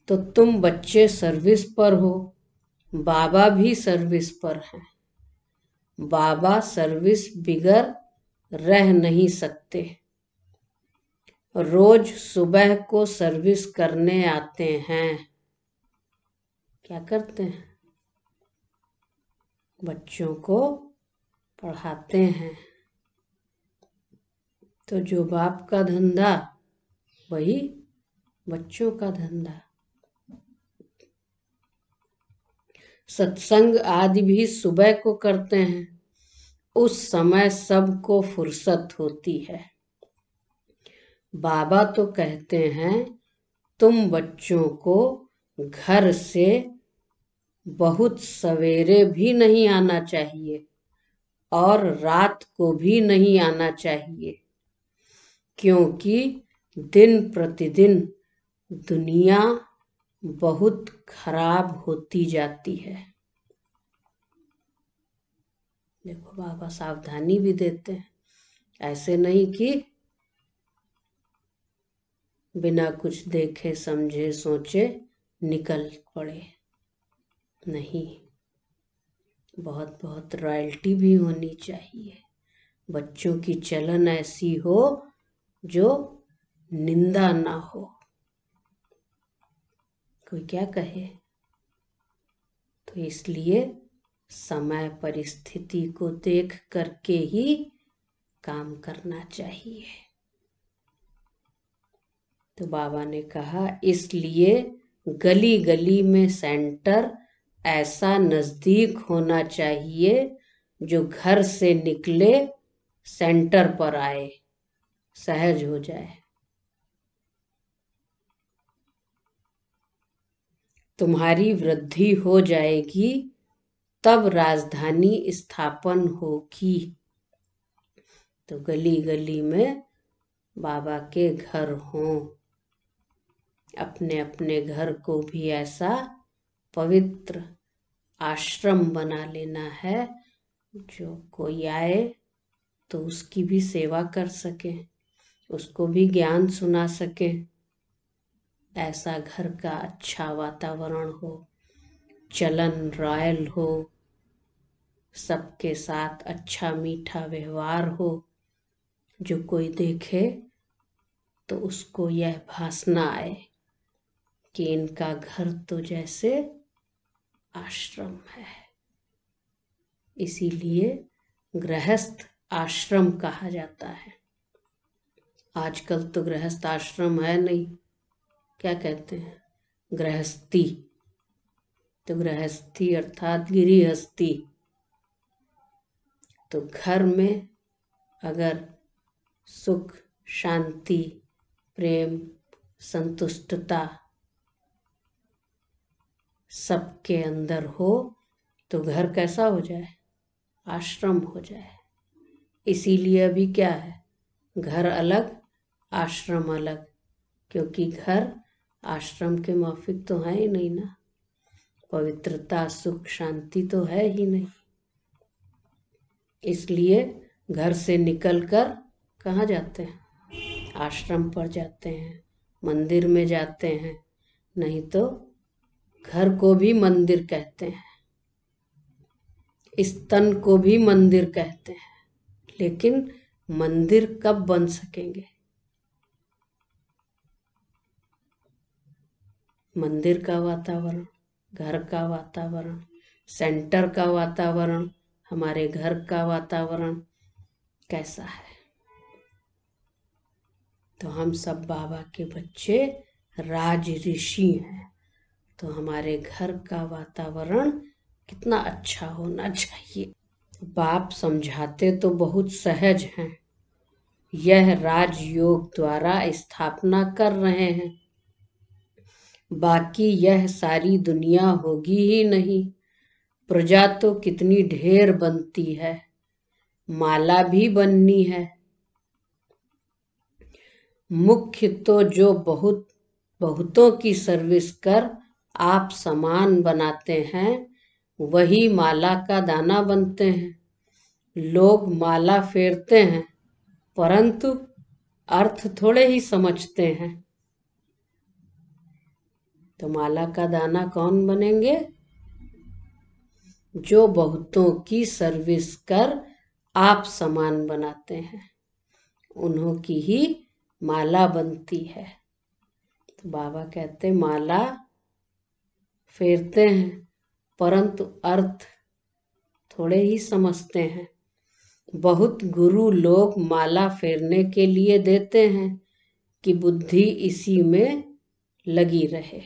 तो तुम बच्चे सर्विस पर हो, बाबा भी सर्विस पर हैं। बाबा सर्विस बिगर रह नहीं सकते। रोज सुबह को सर्विस करने आते हैं। क्या करते हैं? बच्चों को पढ़ाते हैं। तो जो बाप का धंधा वही बच्चों का धंधा। सत्संग आदि भी सुबह को करते हैं। उस समय सबको फुर्सत होती है। बाबा तो कहते हैं तुम बच्चों को घर से बहुत सवेरे भी नहीं आना चाहिए और रात को भी नहीं आना चाहिए, क्योंकि दिन प्रतिदिन दुनिया बहुत खराब होती जाती है। देखो बाबा सावधानी भी देते हैं। ऐसे नहीं कि बिना कुछ देखे समझे सोचे निकल पड़े। नहीं, बहुत बहुत रॉयल्टी भी होनी चाहिए। बच्चों की चलन ऐसी हो जो निंदा ना हो। कोई क्या कहे। तो इसलिए समय परिस्थिति को देख करके ही काम करना चाहिए। तो बाबा ने कहा इसलिए गली गली में सेंटर ऐसा नजदीक होना चाहिए जो घर से निकले सेंटर पर आए, सहज हो जाए। तुम्हारी वृद्धि हो जाएगी तब राजधानी स्थापन होगी। तो गली गली में बाबा के घर हों। अपने अपने घर को भी ऐसा पवित्र आश्रम बना लेना है, जो कोई आए तो उसकी भी सेवा कर सके, उसको भी ज्ञान सुना सके। ऐसा घर का अच्छा वातावरण हो, चलन रॉयल हो, सबके साथ अच्छा मीठा व्यवहार हो। जो कोई देखे तो उसको यह भासना आए कि इनका घर तो जैसे आश्रम है। इसीलिए गृहस्थ आश्रम कहा जाता है। आजकल तो गृहस्थ आश्रम है नहीं, क्या कहते हैं, गृहस्थी। तो गृहस्थी अर्थात गृहस्थी। तो घर में अगर सुख, शांति, प्रेम, संतुष्टता सबके अंदर हो तो घर कैसा हो जाए, आश्रम हो जाए। इसीलिए अभी क्या है, घर अलग आश्रम अलग, क्योंकि घर आश्रम के माफिक तो है ही नहीं ना। पवित्रता, सुख, शांति तो है ही नहीं। इसलिए घर से निकलकर कहाँ जाते हैं, आश्रम पर जाते हैं, मंदिर में जाते हैं। नहीं तो घर को भी मंदिर कहते हैं, इस तन को भी मंदिर कहते हैं। लेकिन मंदिर कब बन सकेंगे? मंदिर का वातावरण, घर का वातावरण, सेंटर का वातावरण, हमारे घर का वातावरण कैसा है? तो हम सब बाबा के बच्चे राज ऋषि हैं, तो हमारे घर का वातावरण कितना अच्छा होना चाहिए। बाप समझाते तो बहुत सहज हैं, यह राजयोग द्वारा स्थापना कर रहे हैं, बाकी यह सारी दुनिया होगी ही नहीं। प्रजा तो कितनी ढेर बनती है, माला भी बननी है। मुख्य तो जो बहुतों की सर्विस कर आप समान बनाते हैं, वही माला का दाना बनते हैं। लोग माला फेरते हैं, परंतु अर्थ थोड़े ही समझते हैं। तो माला का दाना कौन बनेंगे? जो बहुतों की सर्विस कर आप समान बनाते हैं, उन्हों की ही माला बनती है। तो बाबा कहते माला फेरते हैं, परंतु अर्थ थोड़े ही समझते हैं। बहुत गुरु लोग माला फेरने के लिए देते हैं कि बुद्धि इसी में लगी रहे।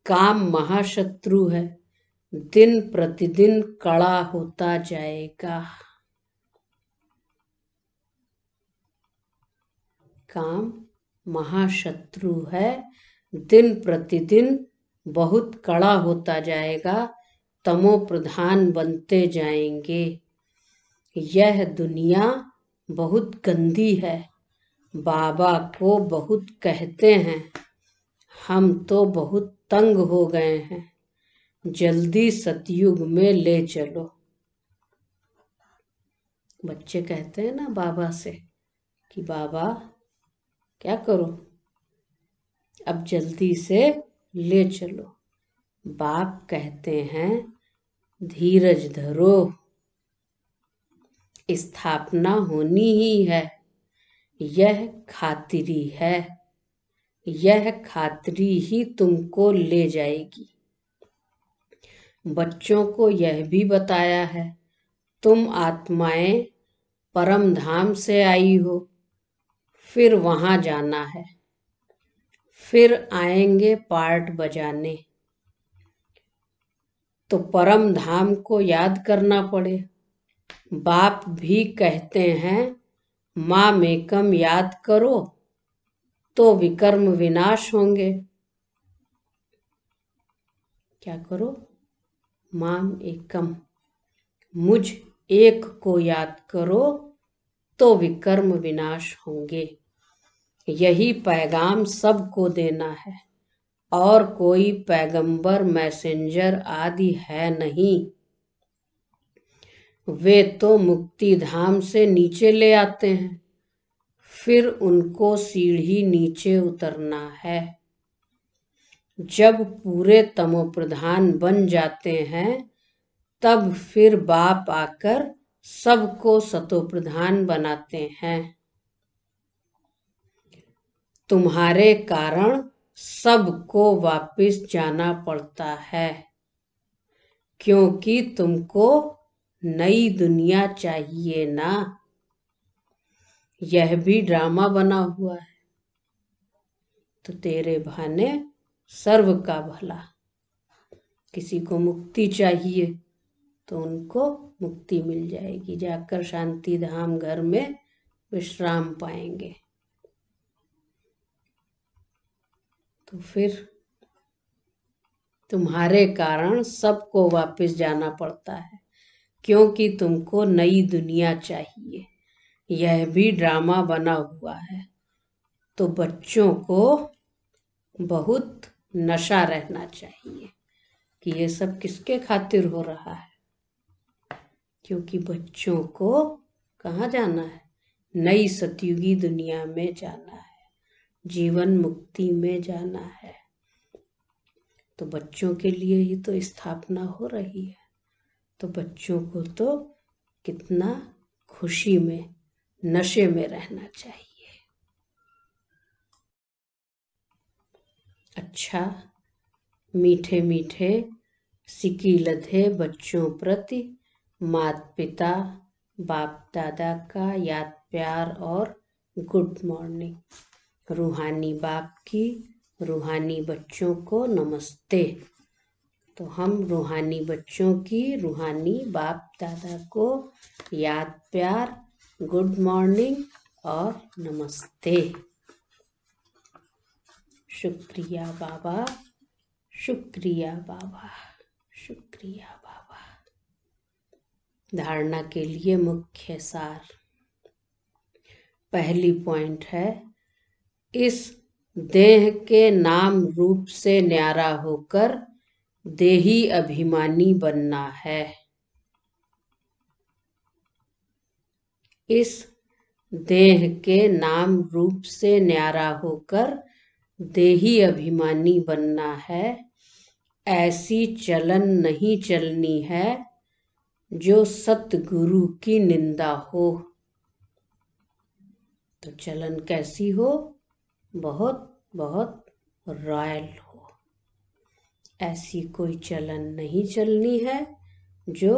काम महाशत्रु है, दिन प्रतिदिन कड़ा होता जाएगा। काम महाशत्रु है, दिन प्रतिदिन बहुत कड़ा होता जाएगा, तमो प्रधान बनते जाएंगे। यह दुनिया बहुत गंदी है, बाबा को बहुत कहते हैं, हम तो बहुत तंग हो गए हैं, जल्दी सतयुग में ले चलो। बच्चे कहते हैं ना बाबा से कि बाबा क्या करो, अब जल्दी से ले चलो। बाप कहते हैं धीरज धरो, स्थापना होनी ही है, यह खातिरी है, यह खातिरी ही तुमको ले जाएगी। बच्चों को यह भी बताया है, तुम आत्माएं परम धाम से आई हो, फिर वहां जाना है, फिर आएंगे पार्ट बजाने। तो परम धाम को याद करना पड़े। बाप भी कहते हैं माँ मेकम याद करो तो विकर्म विनाश होंगे। क्या करो? माम एकम, मुझ एक को याद करो तो विकर्म विनाश होंगे। यही पैगाम सबको देना है और कोई पैगंबर मैसेंजर आदि है नहीं। वे तो मुक्ति धाम से नीचे ले आते हैं, फिर उनको सीढ़ी नीचे उतरना है। जब पूरे तमोप्रधान बन जाते हैं तब फिर बाप आकर सबको सतोप्रधान बनाते हैं। तुम्हारे कारण सबको वापस जाना पड़ता है, क्योंकि तुमको नई दुनिया चाहिए ना। यह भी ड्रामा बना हुआ है, तो तेरे बहाने सर्व का भला। किसी को मुक्ति चाहिए तो उनको मुक्ति मिल जाएगी, जाकर शांति धाम घर में विश्राम पाएंगे। तो फिर तुम्हारे कारण सबको वापस जाना पड़ता है, क्योंकि तुमको नई दुनिया चाहिए। यह भी ड्रामा बना हुआ है, तो बच्चों को बहुत नशा रहना चाहिए कि ये सब किसके खातिर हो रहा है, क्योंकि बच्चों को कहाँ जाना है? नई सतयुगी दुनिया में जाना है, जीवन मुक्ति में जाना है। तो बच्चों के लिए ही तो स्थापना हो रही है, तो बच्चों को तो कितना खुशी में, नशे में रहना चाहिए। अच्छा, मीठे मीठे सिकी लधे बच्चों प्रति माता पिता बाप दादा का याद प्यार और गुड मॉर्निंग। रूहानी बाप की रूहानी बच्चों को नमस्ते। तो हम रूहानी बच्चों की रूहानी बाप दादा को याद प्यार, गुड मॉर्निंग और नमस्ते। शुक्रिया बाबा, शुक्रिया बाबा, शुक्रिया बाबा। धारणा के लिए मुख्य सार। पहली पॉइंट है, इस देह के नाम रूप से न्यारा होकर देही अभिमानी बनना है। इस देह के नाम रूप से न्यारा होकर देही अभिमानी बनना है। ऐसी चलन नहीं चलनी है जो सतगुरु की निंदा हो। तो चलन कैसी हो? बहुत बहुत रॉयल हो। ऐसी कोई चलन नहीं चलनी है जो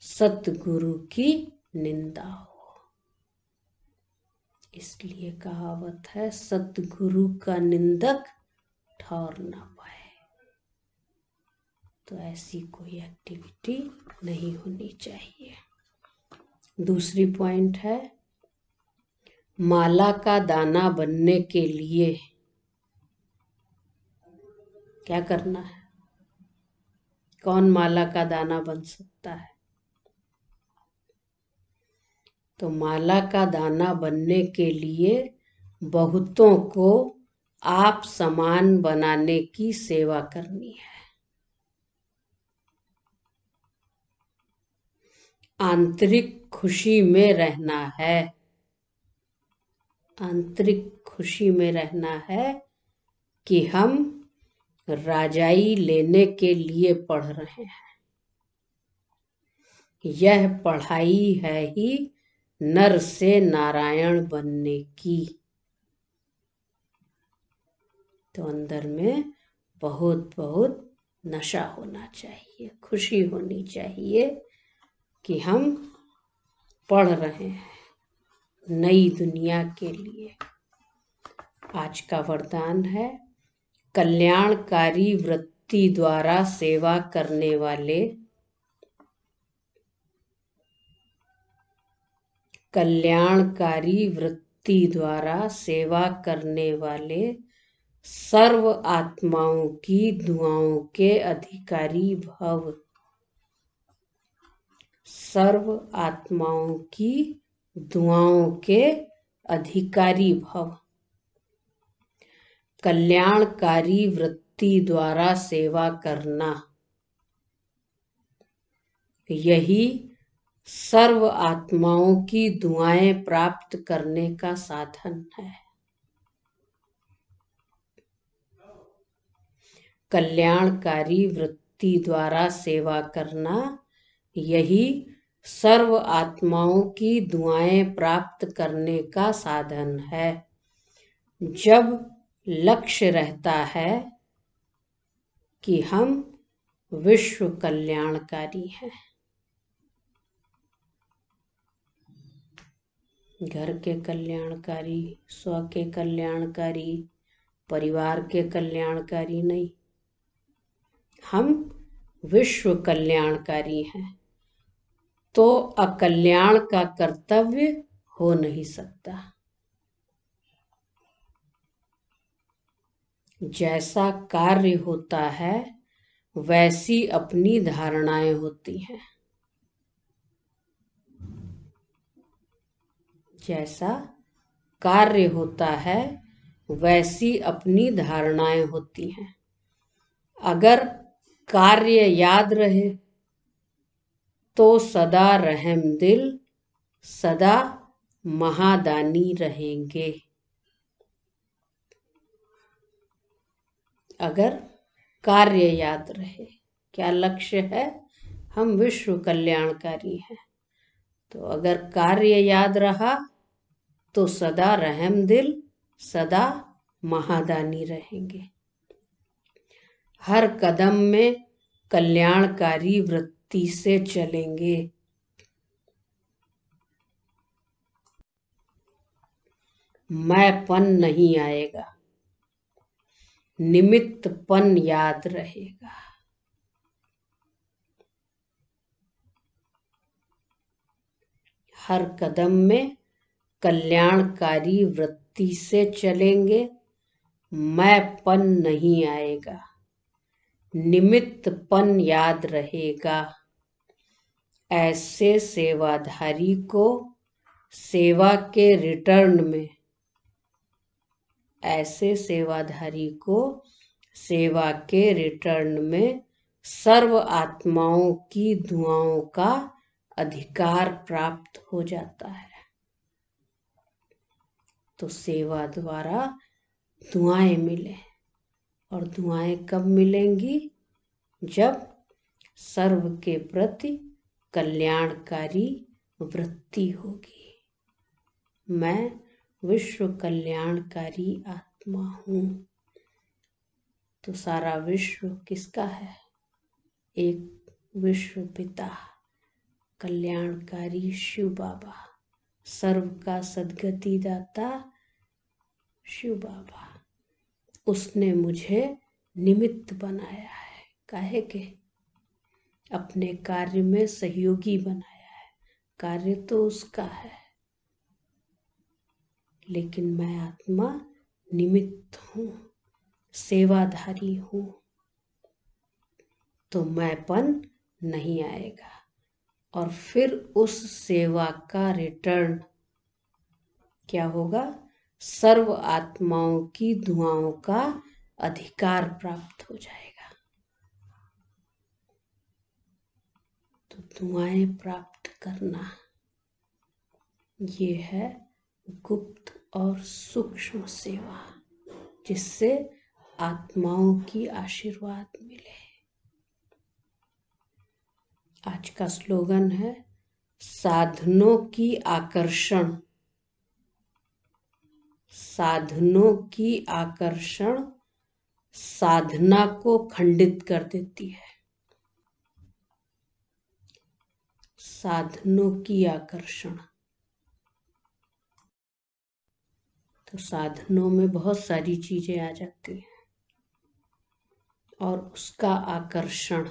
सतगुरु की निंदा हो। इसलिए कहावत है, सतगुरु का निंदक ठौर ना पाए। तो ऐसी कोई एक्टिविटी नहीं होनी चाहिए। दूसरी पॉइंट है, माला का दाना बनने के लिए क्या करना है? कौन माला का दाना बन सकता है? तो माला का दाना बनने के लिए बहुतों को आप समान बनाने की सेवा करनी है। आंतरिक खुशी में रहना है। आंतरिक खुशी में रहना है कि हम राजाई लेने के लिए पढ़ रहे हैं। यह पढ़ाई है ही नर से नारायण बनने की। तो अंदर में बहुत बहुत नशा होना चाहिए, खुशी होनी चाहिए कि हम पढ़ रहे हैं नई दुनिया के लिए। आज का वरदान है, कल्याणकारी वृत्ति द्वारा सेवा करने वाले, कल्याणकारी वृत्ति द्वारा सेवा करने वाले सर्व आत्माओं की दुआओं के अधिकारी भव। सर्व आत्माओं की दुआओं के अधिकारी भव। कल्याणकारी वृत्ति द्वारा सेवा करना, यही सर्व आत्माओं की दुआएं प्राप्त करने का साधन है। कल्याणकारी वृत्ति द्वारा सेवा करना, यही सर्व आत्माओं की दुआएं प्राप्त करने का साधन है। जब लक्ष्य रहता है कि हम विश्व कल्याणकारी हैं, घर के कल्याणकारी, स्व के कल्याणकारी, परिवार के कल्याणकारी नहीं, हम विश्व कल्याणकारी हैं, तो अकल्याण का कर्तव्य हो नहीं सकता। जैसा कार्य होता है वैसी अपनी धारणाएं होती हैं। जैसा कार्य होता है वैसी अपनी धारणाएं होती हैं। अगर कार्य याद रहे तो सदा रहमदिल, सदा महादानी रहेंगे। अगर कार्य याद रहे, क्या लक्ष्य है? हम विश्व कल्याणकारी हैं, तो अगर कार्य याद रहा तो सदा रहमदिल, सदा महादानी रहेंगे। हर कदम में कल्याणकारी वृत्ति से चलेंगे। मैंपन नहीं आएगा, निमित्तपन याद रहेगा। हर कदम में कल्याणकारी वृत्ति से चलेंगे, मैंपन नहीं आएगा, निमित्तपन याद रहेगा। ऐसे सेवाधारी को सेवा के रिटर्न में, ऐसे सेवाधारी को सेवा के रिटर्न में सर्व आत्माओं की दुआओं का अधिकार प्राप्त हो जाता है। तो सेवा द्वारा दुआएं मिले, और दुआएं कब मिलेंगी? जब सर्व के प्रति कल्याणकारी वृत्ति होगी। मैं विश्व कल्याणकारी आत्मा हूँ। तो सारा विश्व किसका है? एक विश्व पिता कल्याणकारी शिव बाबा, सर्व का सद्गति दाता शिव बाबा। उसने मुझे निमित्त बनाया है। काहे के? अपने कार्य में सहयोगी बनाया है। कार्य तो उसका है, लेकिन मैं आत्मा निमित्त हूँ, सेवाधारी हूँ। तो मैंपन नहीं आएगा, और फिर उस सेवा का रिटर्न क्या होगा? सर्व आत्माओं की दुआओं का अधिकार प्राप्त हो जाएगा। तो दुआएं प्राप्त करना, ये है गुप्त और सूक्ष्म सेवा, जिससे आत्माओं की आशीर्वाद मिले। आज का स्लोगन है, साधनों की आकर्षण, साधनों की आकर्षण साधना को खंडित कर देती है। साधनों की आकर्षण, तो साधनों में बहुत सारी चीजें आ जाती हैं, और उसका आकर्षण,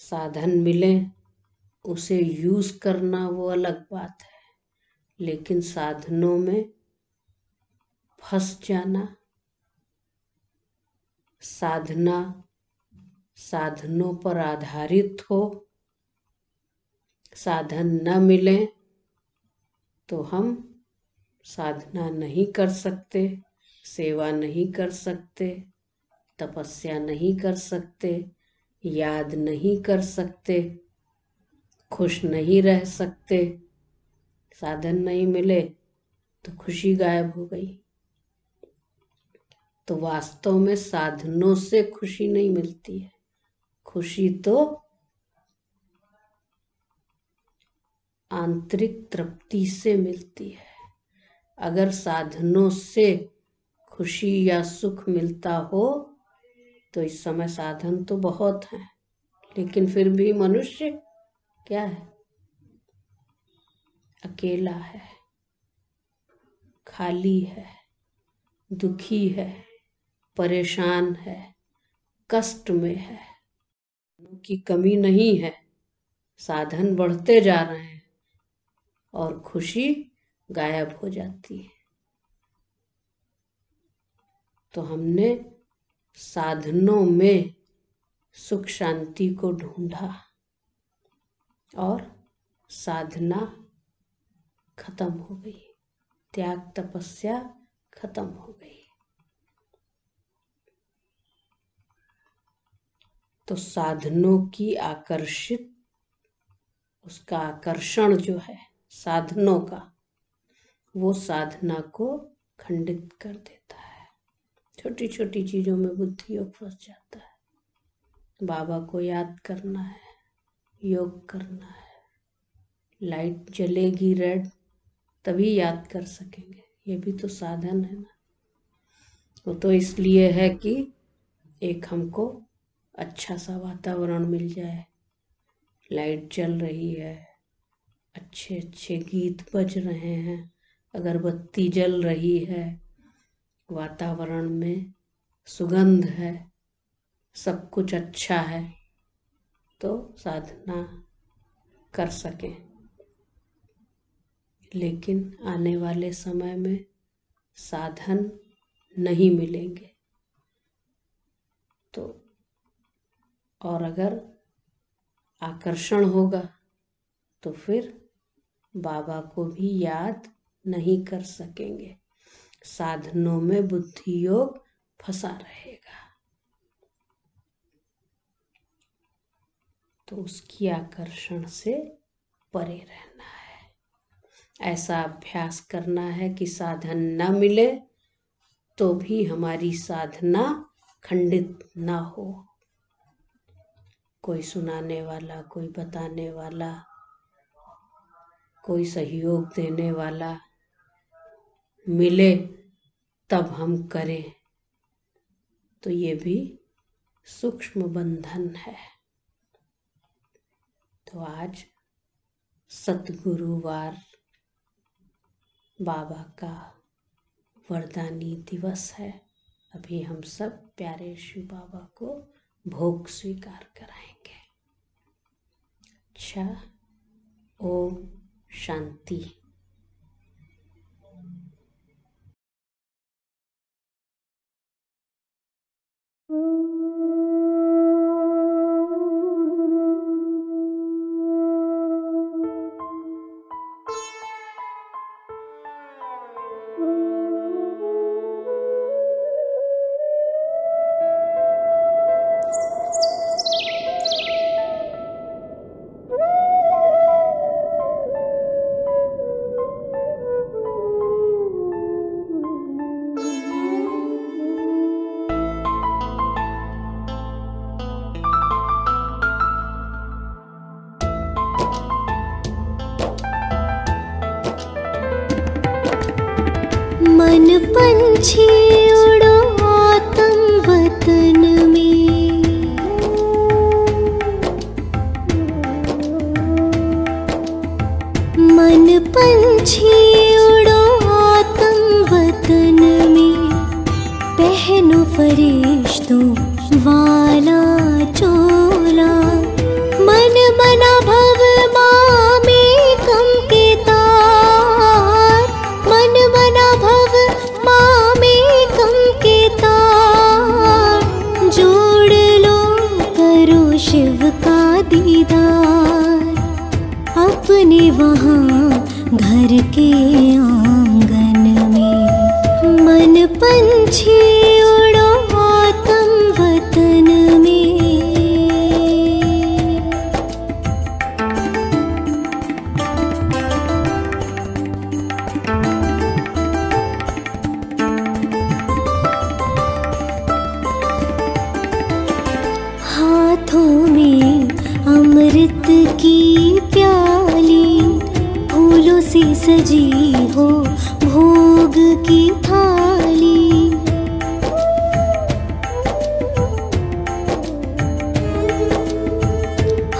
साधन मिले उसे यूज करना वो अलग बात है, लेकिन साधनों में फंस जाना, साधना साधनों पर आधारित हो, साधन न मिले तो हम साधना नहीं कर सकते, सेवा नहीं कर सकते, तपस्या नहीं कर सकते, याद नहीं कर सकते, खुश नहीं रह सकते। साधन नहीं मिले तो खुशी गायब हो गई। तो वास्तव में साधनों से खुशी नहीं मिलती है, खुशी तो आंतरिक तृप्ति से मिलती है। अगर साधनों से खुशी या सुख मिलता हो तो इस समय साधन तो बहुत हैं, लेकिन फिर भी मनुष्य क्या है? अकेला है, खाली है, दुखी है, परेशान है, कष्ट में है। की कमी नहीं है, साधन बढ़ते जा रहे हैं और खुशी गायब हो जाती है। तो हमने साधनों में सुख शांति को ढूंढा और साधना खत्म हो गई, त्याग तपस्या खत्म हो गई। तो साधनों की उसका आकर्षण जो है साधनों का, वो साधना को खंडित कर देता है। छोटी छोटी चीजों में बुद्धि योग फंस जाता है। बाबा को याद करना है, योग करना है, लाइट जलेगी रेड तभी याद कर सकेंगे, ये भी तो साधन है ना। वो तो इसलिए है कि एक हमको अच्छा सा वातावरण मिल जाए, लाइट जल रही है, अच्छे अच्छे गीत बज रहे हैं, अगरबत्ती जल रही है, वातावरण में सुगंध है, सब कुछ अच्छा है, तो साधना कर सकें। लेकिन आने वाले समय में साधन नहीं मिलेंगे तो, और अगर आकर्षण होगा तो फिर बाबा को भी याद नहीं कर सकेंगे, साधनों में बुद्धि योग फंसा रहेगा। तो उसकी आकर्षण से परे रहना है। ऐसा अभ्यास करना है कि साधन न मिले तो भी हमारी साधना खंडित ना हो। कोई सुनाने वाला, कोई बताने वाला, कोई सहयोग देने वाला मिले तब हम करें, तो ये भी सूक्ष्म बंधन है। तो आज सतगुरुवार बाबा का वरदानी दिवस है। अभी हम सब प्यारे शिव बाबा को भोग स्वीकार कराएंगे। अच्छा, ओम शांति। मन पंछी उड़ो आतम वतन में, मन पंछी उड़ो आतम वतन में, पहनो फरिश्तों वाला चोला, मन मना भव मामे कम के तार, मन मना भव मामे वहाँ घर के आंगन में। मन पंछी उड़ो आत्म वतन में। हाथों में अमृत की प्याली, फूलों से सजी हो भोग की थाली।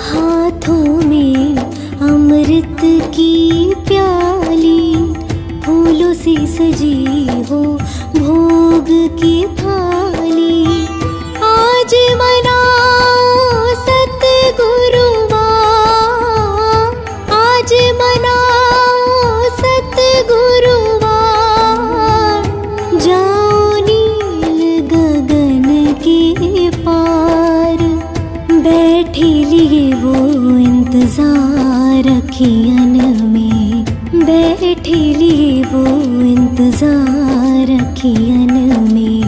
हाथों में अमृत की प्याली, फूलों से सजी हो भोग की थाली। आज मनाओ सतगुरुवार, आज मनाओ सतगुरुवार। जाओ नील गगन के पार, बैठे लिए वो इंतजार अखियन में। बैठे लिए वो इंतजार अखियन में।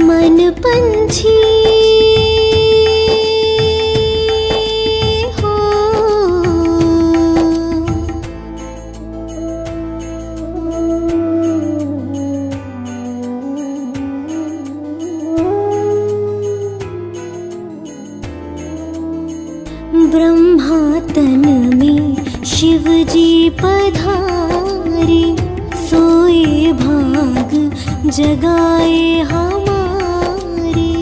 मन पंछी हो। ब्रह्मा तन में शिव जी पधारे, सोए भाग जगाए हमारे।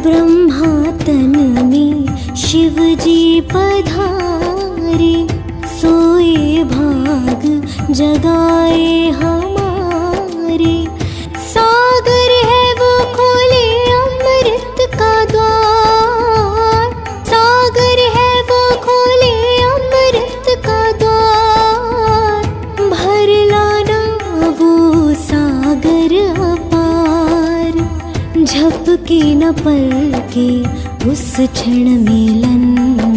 ब्रह्मा तन में शिव जी पधारे, सोए भाग जगाए हमारे। सागर है वो खोले अमृत का द्वार, सागर है वो खोले अमृत का द्वार। भर लाना वो सागर अपार, झपके न पलके उस क्षण मिलन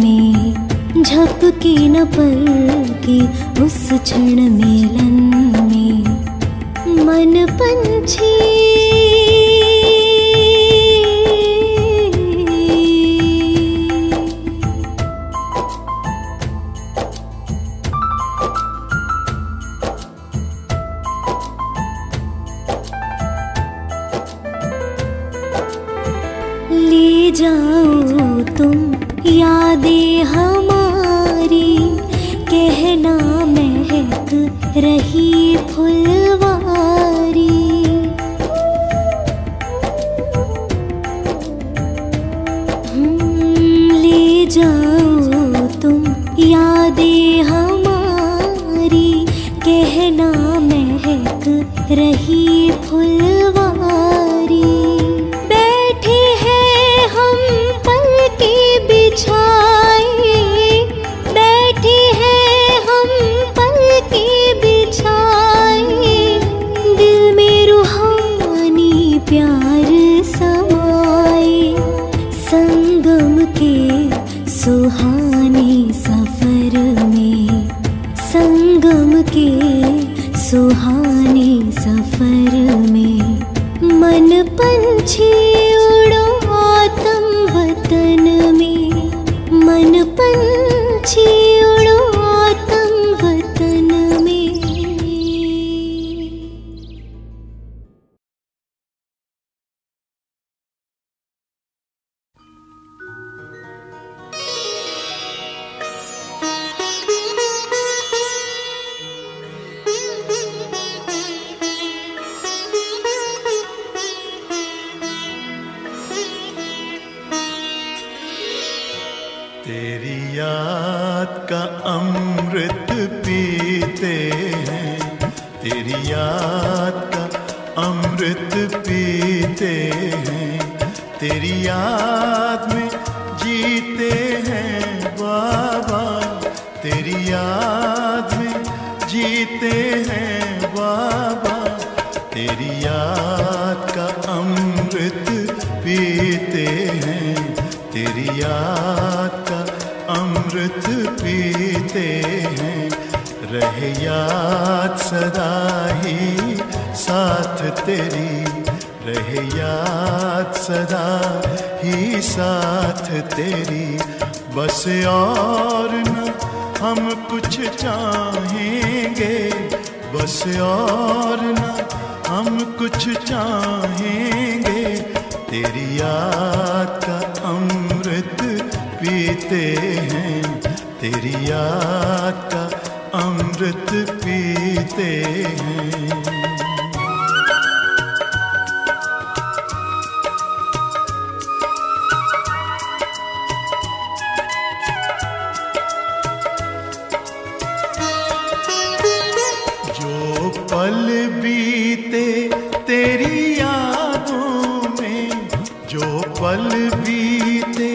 में। झपके न पलके उस क्षण मिलन में। मन पंछी ले जाओ तुम यादें हमारी, कहना महक रही फुलवारी। ले जाओ तुम यादें हमारी, कहना महक रही फुलवारी। बैठे हैं हम पलके बिछाए, बैठे हैं हम पलके बिछाए। दिल में रूहानी प्यार समाए, संगम के सुहाने सफर में। संगम के सुहाने सफर में। मन पंछी उड़ो आत्म वतन में। मन पंछी उड़ो आत्म वतन में। तेरी याद का अमृत पीते हैं, तेरी याद का अमृत पीते हैं। तेरी याद में जीते हैं बाबा, तेरी याद में जीते हैं बाबा। तेरी याद का अमृत पीते हैं, याद का अमृत पीते हैं। रहे याद सदा ही साथ तेरी, रहे याद सदा ही साथ तेरी। बस और न हम कुछ चाहेंगे, बस और न हम कुछ चाहेंगे। तेरी याद का अमृत पीते हैं, तेरी याद का अमृत पीते हैं। जो पल बीते तेरी यादों में, जो पल बीते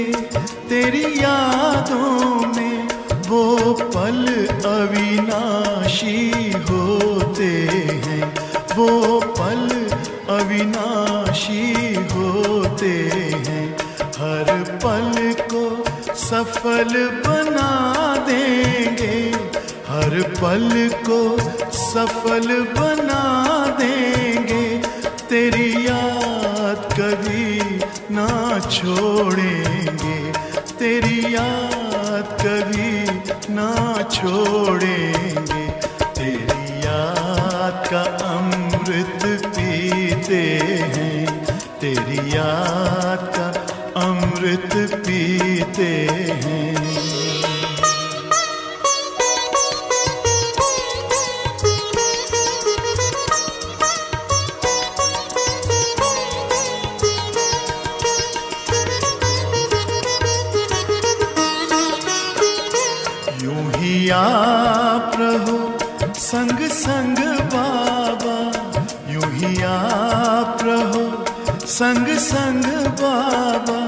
तेरी यादों में, वो पल अविनाशी होते हैं, वो पल अविनाशी होते हैं। हर पल को सफल बना देंगे, हर पल को सफल बना देंगे। तेरी याद कभी ना छोड़ेंगे, तेरी याद कभी ना छोड़ेंगे। तेरी याद का अमृत पीते हैं, तेरी याद का अमृत पीते हैं। आप रहो संग संग बाबा, यूं ही आप रहो संग संग बाबा।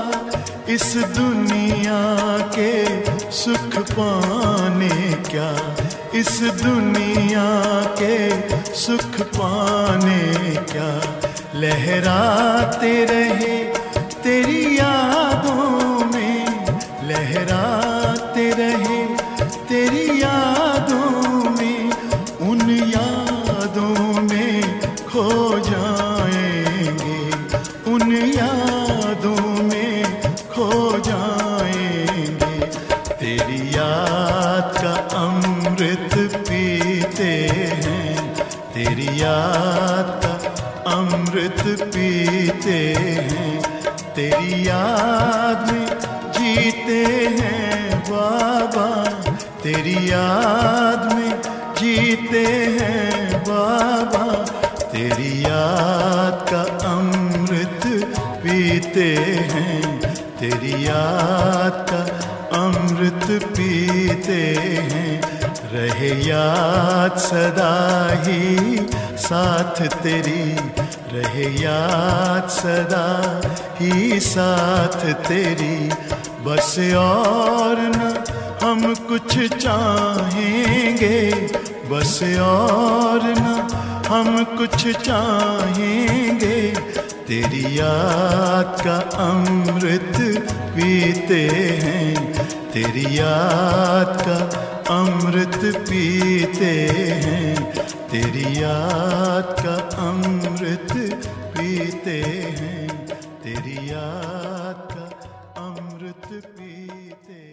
इस दुनिया के सुख पाने क्या, इस दुनिया के सुख पाने क्या। लहराते रहे तेरी यादों में, लहराते रहे तेरी यादों में। उन यादों में खो जाएंगे, उन यादों में खो जाएंगे। तेरी याद का अमृत पीते हैं, तेरी याद का अमृत पीते हैं। तेरी याद में जीते हैं बाबा, तेरी याद में जीते हैं बाबा। तेरी याद का अमृत पीते हैं, तेरी याद का अमृत पीते हैं। रहे याद सदा ही साथ तेरी, रहे याद सदा ही साथ तेरी। बस और न हम कुछ चाहेंगे, बस और न हम कुछ चाहेंगे। तेरी याद का अमृत पीते हैं, तेरी याद का अमृत पीते हैं। तेरी याद का अमृत पीते हैं, तेरी याद का अमृत पीते।